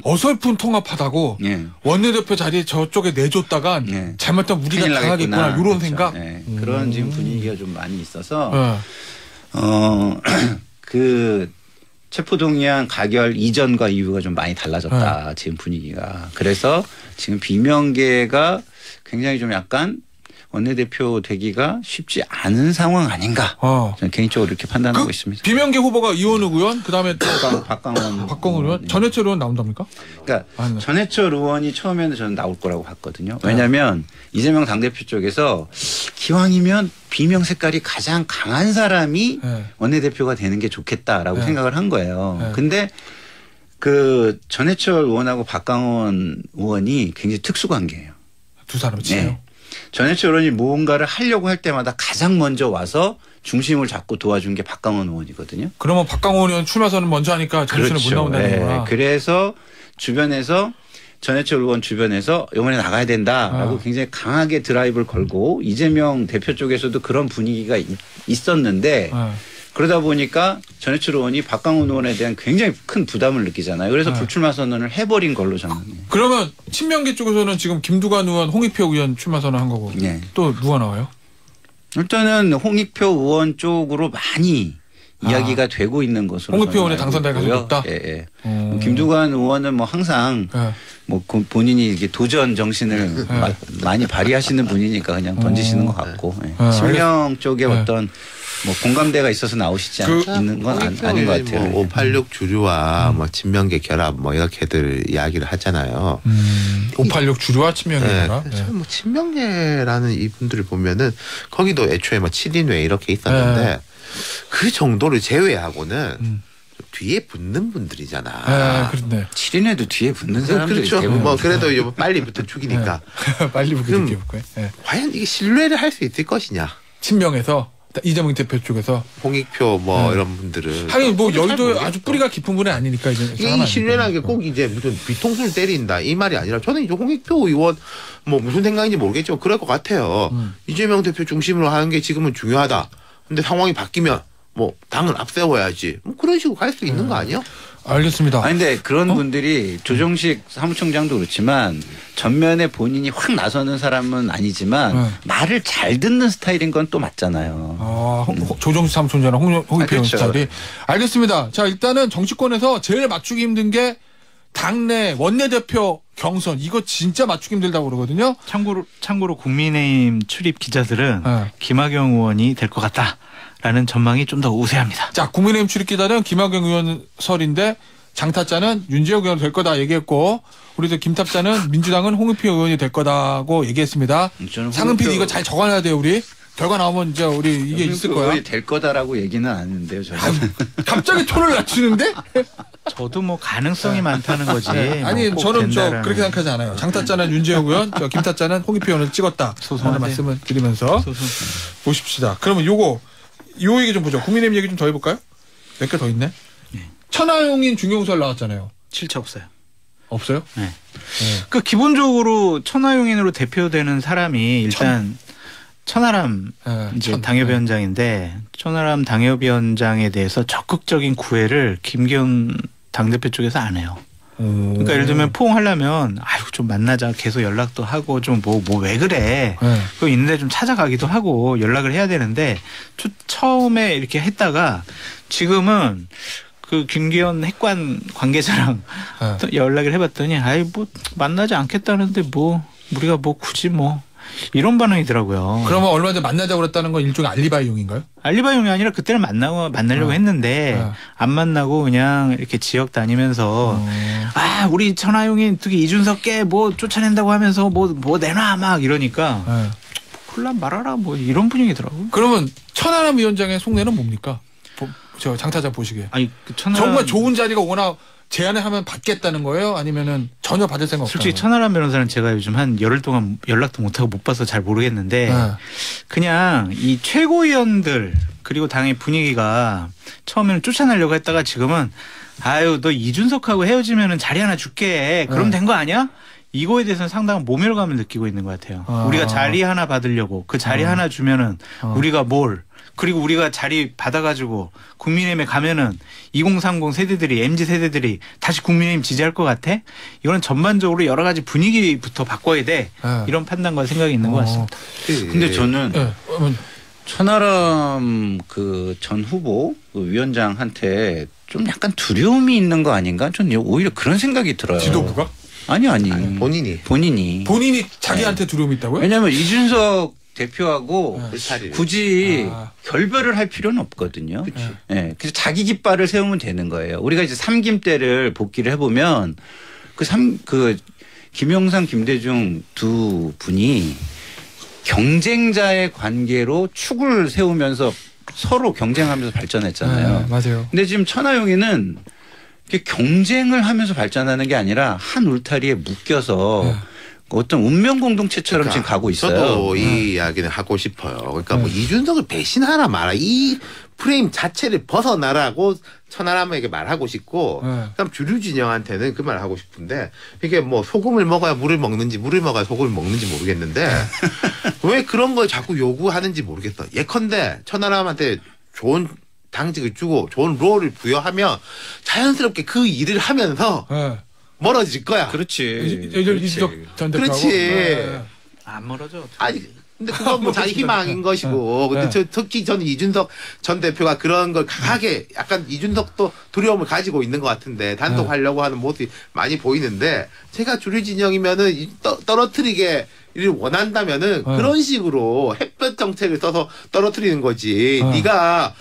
어설픈 통합하다고 원내대표 자리에 저쪽에 내줬다가 잘못하면 우리가 당하겠구나 이런 그렇죠. 생각. 그런 지금 분위기가 좀 많이 있어서 그 체포동의안 가결 이전과 이후가 좀 많이 달라졌다. 지금 분위기가. 그래서 지금 비명계가 굉장히 좀 약간 원내대표 되기가 쉽지 않은 상황 아닌가. 저는 개인적으로 이렇게 판단하고 있습니다. 비명계 후보가 이원우 의원, 그다음에 박광원 의원, 전해철 의원 나온답니까? 그러니까 전해철 의원이 처음에는 저는 나올 거라고 봤거든요. 왜냐하면 이재명 당대표 쪽에서 기왕이면 비명 색깔이 가장 강한 사람이 원내대표가 되는 게 좋겠다라고 생각을 한 거예요. 근데 그 전해철 의원하고 박광원 의원이 굉장히 특수관계예요. 두 사람이 친해요. 전해철 의원이 무언가를 하려고 할 때마다 가장 먼저 와서 중심을 잡고 도와준 게 박광원 의원이거든요. 그러면 박광원 의원 출마선은 먼저 하니까 정신을 못 나온다는 거구나. 그래서 주변에서 전해철 의원 주변에서 이번에 나가야 된다라고 굉장히 강하게 드라이브를 걸고 이재명 대표 쪽에서도 그런 분위기가 있었는데 그러다 보니까 전해철 의원이 박광원 의원에 대한 굉장히 큰 부담을 느끼잖아요. 그래서 불출마 선언을 해버린 걸로 저는. 그러면 친명계 쪽에서는 지금 김두관 의원, 홍익표 의원 출마 선언한 거고 또 누가 나와요? 일단은 홍익표 의원 쪽으로 많이 이야기가 되고 있는 것으로. 홍익표 의원의 당선될 가능성이 높다. 김두관 의원은 뭐 항상 뭐 본인이 이게 도전 정신을 많이 발휘하시는 분이니까 그냥 던지시는 것 같고 친명 쪽에 어떤 뭐 공감대가 있어서 나오시지 않는 건 아닌 것 같아요. 뭐 586 주류와 뭐 친명계 결합 뭐 이렇게들 이야기를 하잖아요. 586 주류와 친명계 결합. 뭐 친명계라는 이분들을 보면은 거기도 애초에 뭐 7인회 이렇게 있었는데 그 정도를 제외하고는 뒤에 붙는 분들이잖아. 그런데 7인회도 뒤에 붙는 사람들이 그렇죠. 뭐 그래도 빨리부터 죽이니까. 빨리부터 죽이고. 과연 이게 신뢰를 할 수 있을 것이냐? 친명에서 이재명 대표 쪽에서 홍익표 뭐 이런 분들은 하긴 뭐 잘 여의도 모르겠어. 아주 뿌리가 깊은 분이 아니니까 이제 이 신뢰라는 게 꼭 이제 무슨 뒤통수를 때린다 이 말이 아니라 저는 이제 홍익표 의원 뭐 무슨 생각인지 모르겠지만 그럴 것 같아요. 이재명 대표 중심으로 하는 게 지금은 중요하다. 근데 상황이 바뀌면 뭐 당은 앞세워야지. 뭐 그런 식으로 갈 수 있는 거 아니야? 알겠습니다. 아니 근데 그런 분들이 조정식 사무총장도 그렇지만 전면에 본인이 확 나서는 사람은 아니지만 말을 잘 듣는 스타일인 건 또 맞잖아요. 조정식 사무총장이랑 홍익표 의원 그렇죠. 스타일이. 알겠습니다. 자 일단은 정치권에서 제일 맞추기 힘든 게 당내 원내대표 경선. 이거 진짜 맞추기 힘들다고 그러거든요. 참고로 국민의힘 출입 기자들은 김학영 의원이 될 것 같다라는 전망이 좀 더 우세합니다. 자 국민의힘 출입 기자는 김학영 의원 설인데 장타자는 윤재욱 의원 될 거다 얘기했고 우리도 김탑자는 민주당은 홍익표 의원이 될 거다고 얘기했습니다. 상은 PD 이거 잘 적어놔야 돼요 우리. 결과 나오면 이제 우리 이게 있을 거야. 될 거다라고 얘기는 안 했는데요. 저는. 갑자기 톤을 낮추는데? 저도 뭐 가능성이 많다는 거지. 아니 뭐 저는 된다라는. 그렇게 생각하지 않아요. 장타자는 윤재욱 의원, 김타자는 홍익표 의원을 찍었다. 하는 말씀을 드리면서 보십시다. 그러면 요 얘기 좀 보죠. 국민의힘 얘기 좀 더 해볼까요? 몇 개 더 있네. 천하용인 중용설 나왔잖아요. 실체 없어요. 없어요? 네. 그 기본적으로 천하용인으로 대표되는 사람이 일단 천하람 이제 당협위원장인데 천하람 당협위원장에 대해서 적극적인 구애를 김기현 당대표 쪽에서 안 해요. 그러니까 예를 들면 포옹하려면 아유 좀 만나자 계속 연락도 하고 좀 뭐 왜 그래 그거 있는데 좀 찾아가기도 하고 연락을 해야 되는데 처음에 이렇게 했다가 지금은 그 김기현 핵관 관계자랑 연락을 해봤더니 아이 뭐 만나지 않겠다는데 뭐 우리가 뭐 굳이 뭐 이런 반응이더라고요. 그러면 얼마 전에 만나자고 그랬다는 건 일종의 알리바이용인가요? 알리바이용이 아니라 그때는 만나려고 했는데 안 만나고 그냥 이렇게 지역 다니면서 아 우리 천하용인 특히 이준석 께 뭐 쫓아낸다고 하면서 뭐 내놔 막 이러니까 콜라 말아라 뭐 이런 분위기더라고요. 그러면 천하람 위원장의 속내는 뭡니까? 저 장타자 보시기에. 아니 그 천하람 정말 좋은 자리가 워낙 제안을 하면 받겠다는 거예요? 아니면은 전혀 받을 생각 없어요? 솔직히 천하람 변호사는 제가 요즘 한 열흘 동안 연락도 못하고 못 봐서 잘 모르겠는데 그냥 이 최고위원들 그리고 당의 분위기가 처음에는 쫓아내려고 했다가 지금은 아유 너 이준석하고 헤어지면은 자리 하나 줄게 그럼 된 거 아니야? 이거에 대해서는 상당한 모멸감을 느끼고 있는 것 같아요. 우리가 자리 하나 받으려고 그 자리 하나 주면은 우리가 뭘 그리고 우리가 자리 받아가지고 국민의힘에 가면은 2030 세대들이 MZ 세대들이 다시 국민의힘 지지할 것 같아? 이거는 전반적으로 여러 가지 분위기부터 바꿔야 돼. 이런 판단과 생각이 있는 것 같습니다. 근데 저는 천하람 그 전 후보 그 위원장한테 좀 약간 두려움이 있는 거 아닌가? 저는 오히려 그런 생각이 들어요. 지도부가? 아니 본인이 자기한테 두려움이 있다고요? 왜냐하면 이준석 대표하고 굳이 결별을 할 필요는 없거든요. 네. 그래서 자기 깃발을 세우면 되는 거예요. 우리가 이제 삼김 때를 복기를 해보면 그 김영삼, 김대중 두 분이 경쟁자의 관계로 축을 세우면서 서로 경쟁하면서 발전했잖아요. 맞아요. 근데 지금 천하용인은 경쟁을 하면서 발전하는 게 아니라 한 울타리에 묶여서 어떤 운명 공동체처럼 지금 가고 있어요. 저도 이 이야기는 하고 싶어요. 그러니까 뭐 이준석을 배신하라 마라 이 프레임 자체를 벗어나라고 천하람에게 말하고 싶고 그다음 주류 진영한테는 그 말을 하고 싶은데 이게 뭐 소금을 먹어야 물을 먹는지 물을 먹어야 소금을 먹는지 모르겠는데 왜 그런 걸 자꾸 요구하는지 모르겠어. 예컨대 천하람한테 좋은 당직을 주고 좋은 롤을 부여하면 자연스럽게 그 일을 하면서 멀어질 거야. 그렇지. 이준석 전 대표하고. 그렇지. 안 멀어져. 아니 근데 그건 뭐 자기 희망인 것이고. 근데 특히 저는 이준석 전 대표가 그런 걸 강하게 약간 이준석도 두려움을 가지고 있는 것 같은데 단독하려고 하는 모습이 많이 보이는데 제가 주류 진영이면은 떨어뜨리게 를 원한다면은 그런 식으로 햇볕 정책을 써서 떨어뜨리는 거지. 네가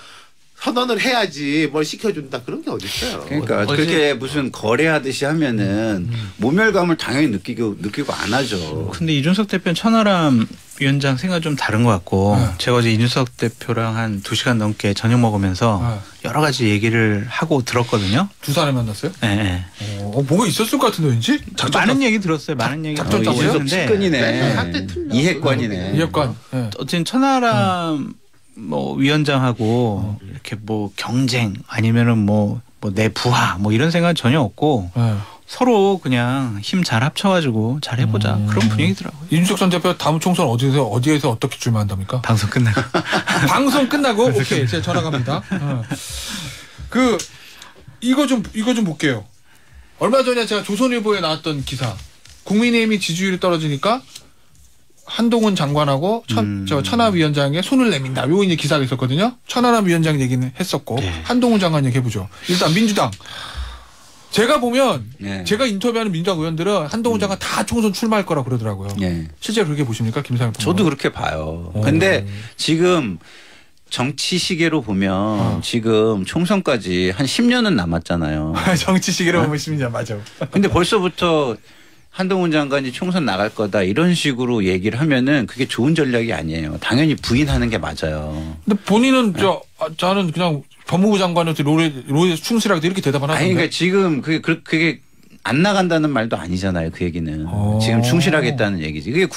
선언을 해야지 뭘 시켜준다 그런 게 어디 있어요. 그러니까 그렇게 무슨 거래하듯이 하면은 모멸감을 당연히 느끼고 안 하죠. 근데 이준석 대표는 천하람 위원장 생각이 좀 다른 것 같고 제가 어제 이준석 대표랑 한 2시간 넘게 저녁 먹으면서 여러 가지 얘기를 하고 들었거든요. 두 사람 만났어요? 네. 뭐가 있었을 것 같은데 왠지? 많은 얘기 들었어요. 많은 얘기 작전 이준석 측근이네. 한때 틀려. 이핵관이네. 이핵관. 어쨌든 천하람 뭐 위원장하고 이렇게 뭐 경쟁 아니면은 뭐 내 부하 뭐 이런 생각 전혀 없고 서로 그냥 힘 잘 합쳐가지고 잘 해보자 그런 분위기더라고요. 이준석 전 대표 다음 총선 어디에서 어떻게 출마한답니까? 방송 끝나고. 방송 끝나고 오케이 제가 전화 갑니다. 그 이거 좀 볼게요. 얼마 전에 제가 조선일보에 나왔던 기사. 국민의힘이 지지율이 떨어지니까 한동훈 장관하고 천하 위원장에 손을 내민다. 요 이제 기사가 있었거든요. 천하람 위원장 얘기는 했었고 네. 한동훈 장관 얘기 해보죠. 일단 민주당. 제가 보면 네. 제가 인터뷰하는 민주당 의원들은 한동훈 장관 다 총선 출마할 거라고 그러더라고요. 네. 실제로 그렇게 보십니까, 김상현? 저도 그렇게 봐요. 근데 지금 정치 시계로 보면 지금 총선까지 한 10년은 남았잖아요. 정치 시기로 보면 심리자 맞아. 근데 벌써부터 한동훈 장관이 총선 나갈 거다 이런 식으로 얘기를 하면은 그게 좋은 전략이 아니에요. 당연히 부인하는 게 맞아요. 근데 본인은 저는 그냥 법무부 장관한테 롤에 충실하게 이렇게 대답을 하는데. 아니 그러니까 지금 그게 안 나간다는 말도 아니잖아요. 그 얘기는 지금 충실하겠다는 얘기지. 그게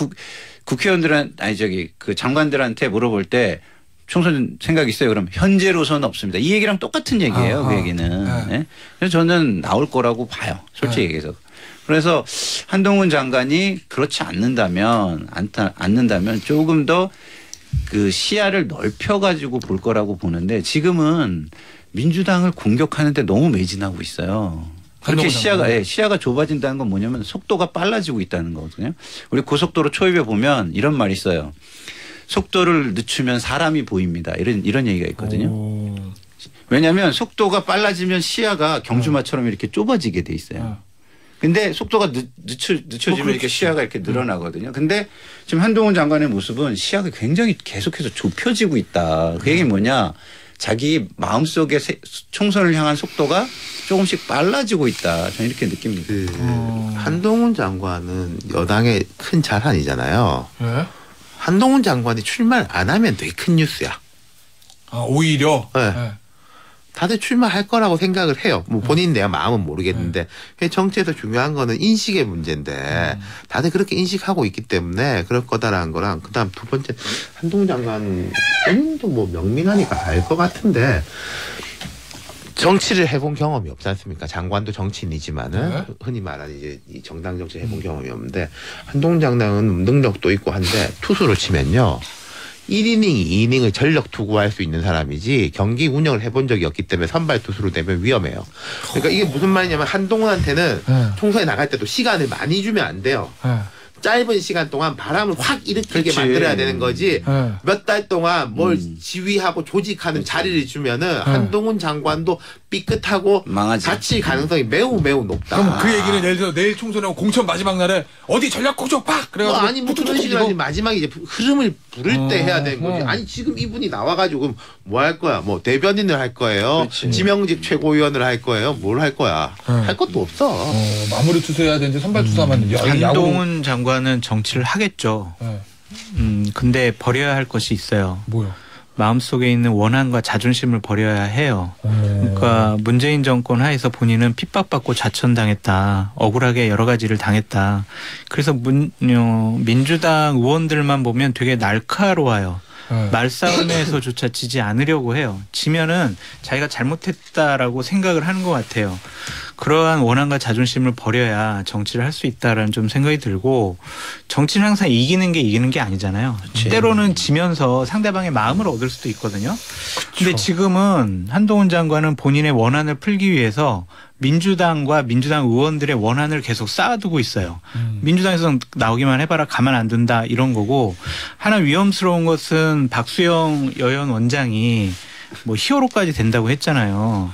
그 장관들한테 물어볼 때 총선 생각 있어요? 그럼 현재로서는 없습니다. 이 얘기랑 똑같은 얘기예요. 그 얘기는. 네. 그래서 저는 나올 거라고 봐요. 솔직히 얘기해서. 그래서 한동훈 장관이 그렇지 않는다면 조금 더 그 시야를 넓혀가지고 볼 거라고 보는데 지금은 민주당을 공격하는데 너무 매진하고 있어요. 그렇게 시야가 좁아진다는 건 뭐냐면 속도가 빨라지고 있다는 거거든요. 우리 고속도로 초입에 보면 이런 말이 있어요. 속도를 늦추면 사람이 보입니다. 이런 얘기가 있거든요. 왜냐하면 속도가 빨라지면 시야가 경주마처럼 이렇게 좁아지게 돼 있어요. 근데 속도가 늦춰지면 이렇게 시야가 이렇게 늘어나거든요. 근데 지금 한동훈 장관의 모습은 시야가 굉장히 계속해서 좁혀지고 있다. 그 얘기는 뭐냐. 자기 마음속에 총선을 향한 속도가 조금씩 빨라지고 있다. 저는 이렇게 느낍니다. 한동훈 장관은 여당의 큰 자산이잖아요. 네? 한동훈 장관이 출마를 안 하면 되게 큰 뉴스야. 오히려? 네. 다들 출마할 거라고 생각을 해요. 뭐 본인 내가 마음은 모르겠는데 정치에서 중요한 거는 인식의 문제인데 다들 그렇게 인식하고 있기 때문에 그럴 거다라는 거랑 그다음 두 번째 한동훈 장관 본인도 뭐 명민하니까 알 것 같은데 정치를 해본 경험이 없지 않습니까? 장관도 정치인이지만은 흔히 말하는 이제 이 정당 정치 해본 경험이 없는데 한동훈 장관은 능력도 있고 한데 투수로 치면요. 1이닝, 2이닝을 전력 투구할 수 있는 사람이지 경기 운영을 해본 적이 없기 때문에 선발 투수로 되면 위험해요. 그러니까 이게 무슨 말이냐면 한동훈한테는 총선에 나갈 때도 시간을 많이 주면 안 돼요. 짧은 시간 동안 바람을 확 일으키게 만들어야 되는 거지 몇 달 동안 뭘 지휘하고 조직하는 자리를 주면은 한동훈 장관도 삐끗하고 망하지. 다칠 가능성이 매우 높다. 그럼 그 얘기는 예를 들어 내일 총선하고 공천 마지막 날에 어디 전략 공조 빡! 그래가지고 아니 뭐 그런 식으로 하지 마지막에 이제 흐름을 부를 때 해야 되는 거지. 아니 지금 이분이 나와가지고 뭐 할 거야? 뭐 대변인을 할 거예요? 지명직 최고위원을 할 거예요? 뭘 할 거야? 할 것도 없어. 마무리 투수해야 되는데 선발 투수하면 한동훈 장관은 정치를 하겠죠. 근데 버려야 할 것이 있어요. 뭐요? 마음속에 있는 원한과 자존심을 버려야 해요. 그러니까 문재인 정권 하에서 본인은 핍박받고 자천당했다. 억울하게 여러 가지를 당했다. 그래서 민주당 의원들만 보면 되게 날카로워요. 말싸움에서조차 지지 않으려고 해요. 지면은 자기가 잘못했다라고 생각을 하는 것 같아요. 그러한 원한과 자존심을 버려야 정치를 할 수 있다라는 좀 생각이 들고 정치는 항상 이기는 게 아니잖아요. 그치. 때로는 지면서 상대방의 마음을 얻을 수도 있거든요. 그런데 지금은 한동훈 장관은 본인의 원한을 풀기 위해서 민주당과 민주당 의원들의 원한을 계속 쌓아두고 있어요. 민주당에서 나오기만 해봐라 가만 안 둔다 이런 거고 하나 위험스러운 것은 박수영 여연 원장이 뭐 히어로까지 된다고 했잖아요.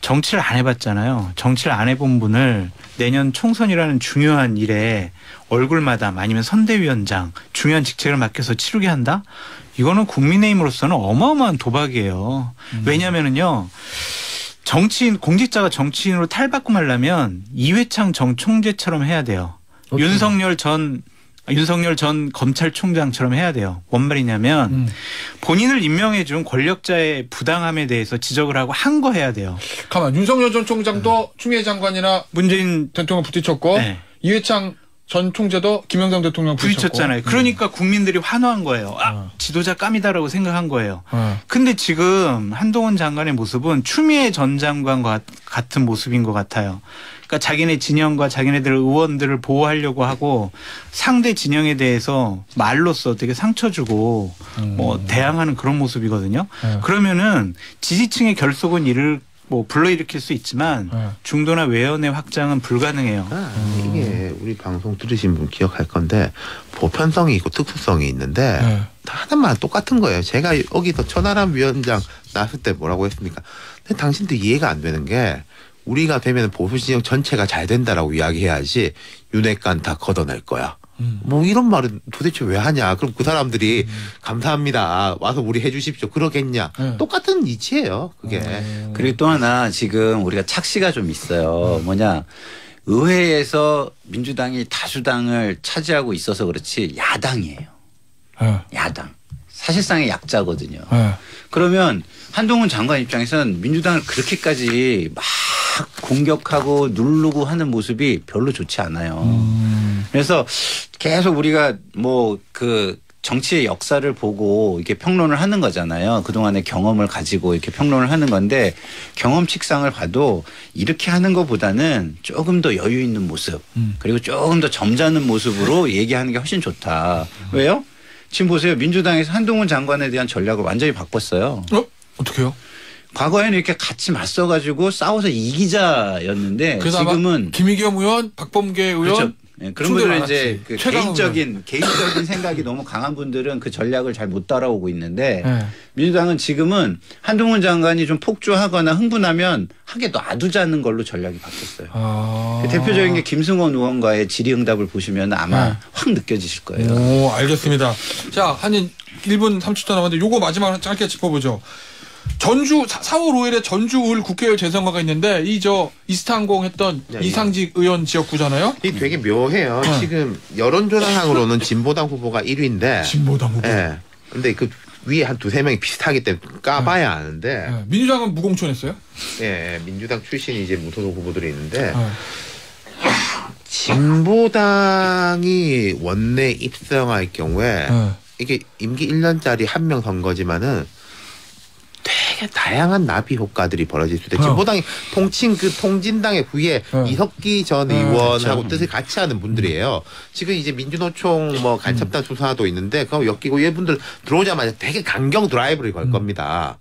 정치를 안 해봤잖아요. 정치를 안 해본 분을 내년 총선이라는 중요한 일에 얼굴마담 아니면 선대위원장 중요한 직책을 맡겨서 치르게 한다? 이거는 국민의힘으로서는 어마어마한 도박이에요. 왜냐하면은요. 정치인 공직자가 정치인으로 탈바꿈하려면 이회창 전 총재처럼 해야 돼요. 윤석열 전 검찰총장처럼 해야 돼요. 뭔 말이냐면 본인을 임명해 준 권력자의 부당함에 대해서 지적을 하고 항거해야 돼요. 가만 윤석열 전 총장도 추미애 장관이나 문재인 대통령 부딪혔고 이회창 전 총재도 김영삼 대통령 부딪혔잖아요. 그러니까 국민들이 환호한 거예요. 지도자 깜이다라고 생각한 거예요. 근데 지금 한동훈 장관의 모습은 추미애 전 장관과 같은 모습인 것 같아요. 그러니까 자기네 진영과 자기네들 의원들을 보호하려고 하고 상대 진영에 대해서 말로써 되게 상처 주고 뭐 대항하는 그런 모습이거든요. 그러면은 지지층의 결속은 이를 뭐 불러일으킬 수 있지만 중도나 외연의 확장은 불가능해요. 이게 우리 방송 들으신 분 기억할 건데 보편성이 있고 특수성이 있는데 다 하나만 똑같은 거예요. 제가 여기서 천하람 위원장 나왔을 때 뭐라고 했습니까? 근데 당신도 이해가 안 되는 게 우리가 되면 보수 진영 전체가 잘 된다라고 이야기해야지 윤핵관 다 걷어낼 거야. 뭐 이런 말은 도대체 왜 하냐. 그럼 그 사람들이 감사합니다. 와서 우리 해주십시오. 그러겠냐. 똑같은 이치예요. 그게. 그리고 또 하나 지금 우리가 착시가 좀 있어요. 뭐냐. 의회에서 민주당이 다수당을 차지하고 있어서 그렇지 야당이에요. 야당. 사실상의 약자거든요. 그러면 한동훈 장관 입장에서는 민주당을 그렇게까지 막 공격하고 누르고 하는 모습이 별로 좋지 않아요. 그래서 계속 우리가 뭐 그 정치의 역사를 보고 이렇게 평론을 하는 거잖아요. 그동안의 경험을 가지고 이렇게 평론을 하는 건데 경험칙상을 봐도 이렇게 하는 것보다는 조금 더 여유 있는 모습 그리고 조금 더 점잖은 모습으로 얘기하는 게 훨씬 좋다. 왜요? 지금 보세요. 민주당에서 한동훈 장관에 대한 전략을 완전히 바꿨어요. 어떻게요? 과거에는 이렇게 같이 맞서가지고 싸워서 이기자였는데 지금은 김의겸 의원, 박범계 의원 그렇죠. 네, 그런 분들은 이제 그 개인적인 생각이 너무 강한 분들은 그 전략을 잘 못 따라오고 있는데 민주당은 지금은 한동훈 장관이 좀 폭주하거나 흥분하면 하게 놔두자는 걸로 전략이 바뀌었어요. 대표적인 게 김승원 의원과의 질의응답을 보시면 아마 확 느껴지실 거예요. 오, 알겠습니다. 자, 한 1분 30초 남았는데 요거 마지막 짧게 짚어보죠. 전주 4월 5일에 전주을 국회의원 재선거가 있는데 이스타항공 했던 이상직 의원 지역구잖아요. 이 되게 묘해요. 지금 여론조사상으로는 진보당 후보가 1위인데. 진보당 후보. 예. 근데 그 위에 한 두세 명이 비슷하기 때문에 까봐야 아는데. 민주당은 무공천했어요? 예, 민주당 출신이 이제 무소속 후보들이 있는데. 진보당이 원내 입성할 경우에 이게 임기 1년짜리 한 명 선거지만은 되게 다양한 나비 효과들이 벌어질 수 있다. 진보당이 통진당의 후에 이석기 전 의원하고 뜻을 같이 하는 분들이에요. 지금 이제 민주노총 뭐 간첩단 수사도 있는데 그거 엮이고 이분들 들어오자마자 되게 강경 드라이브를 걸 겁니다.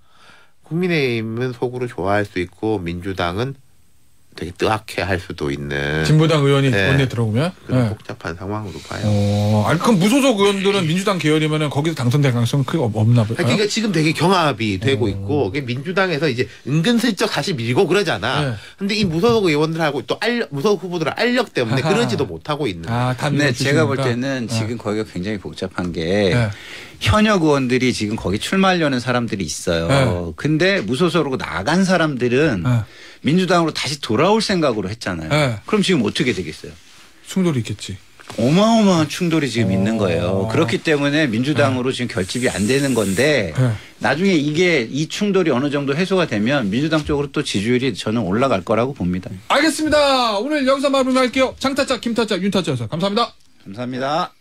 국민의힘은 속으로 좋아할 수 있고 민주당은 되게 뜨악해 할 수도 있는 진보당 의원이 원내 들어오면 그런 복잡한 상황으로 봐요. 아니 그럼 무소속 의원들은 민주당 계열이면은 거기서 당선될 가능성 크게 없나 봐요. 그러니까 지금 되게 경합이 되고 있고 민주당에서 이제 은근슬쩍 다시 밀고 그러잖아. 근데 이 무소속 의원들하고 또 무소속 후보들의 알력 때문에 그러지도 못하고 있는. 네, 제가 볼 때는 지금 거기가 굉장히 복잡한 게 현역 의원들이 지금 거기 출마하려는 사람들이 있어요. 근데 무소속으로 나간 사람들은 민주당으로 다시 돌아올 생각으로 했잖아요. 그럼 지금 어떻게 되겠어요? 충돌이 있겠지. 어마어마한 충돌이 지금 있는 거예요. 그렇기 때문에 민주당으로 지금 결집이 안 되는 건데 나중에 이 충돌이 어느 정도 해소가 되면 민주당 쪽으로 또 지지율이 저는 올라갈 거라고 봅니다. 알겠습니다. 오늘 여기서 마무리할게요. 장타짜, 김타짜, 윤타짜여서 감사합니다. 감사합니다.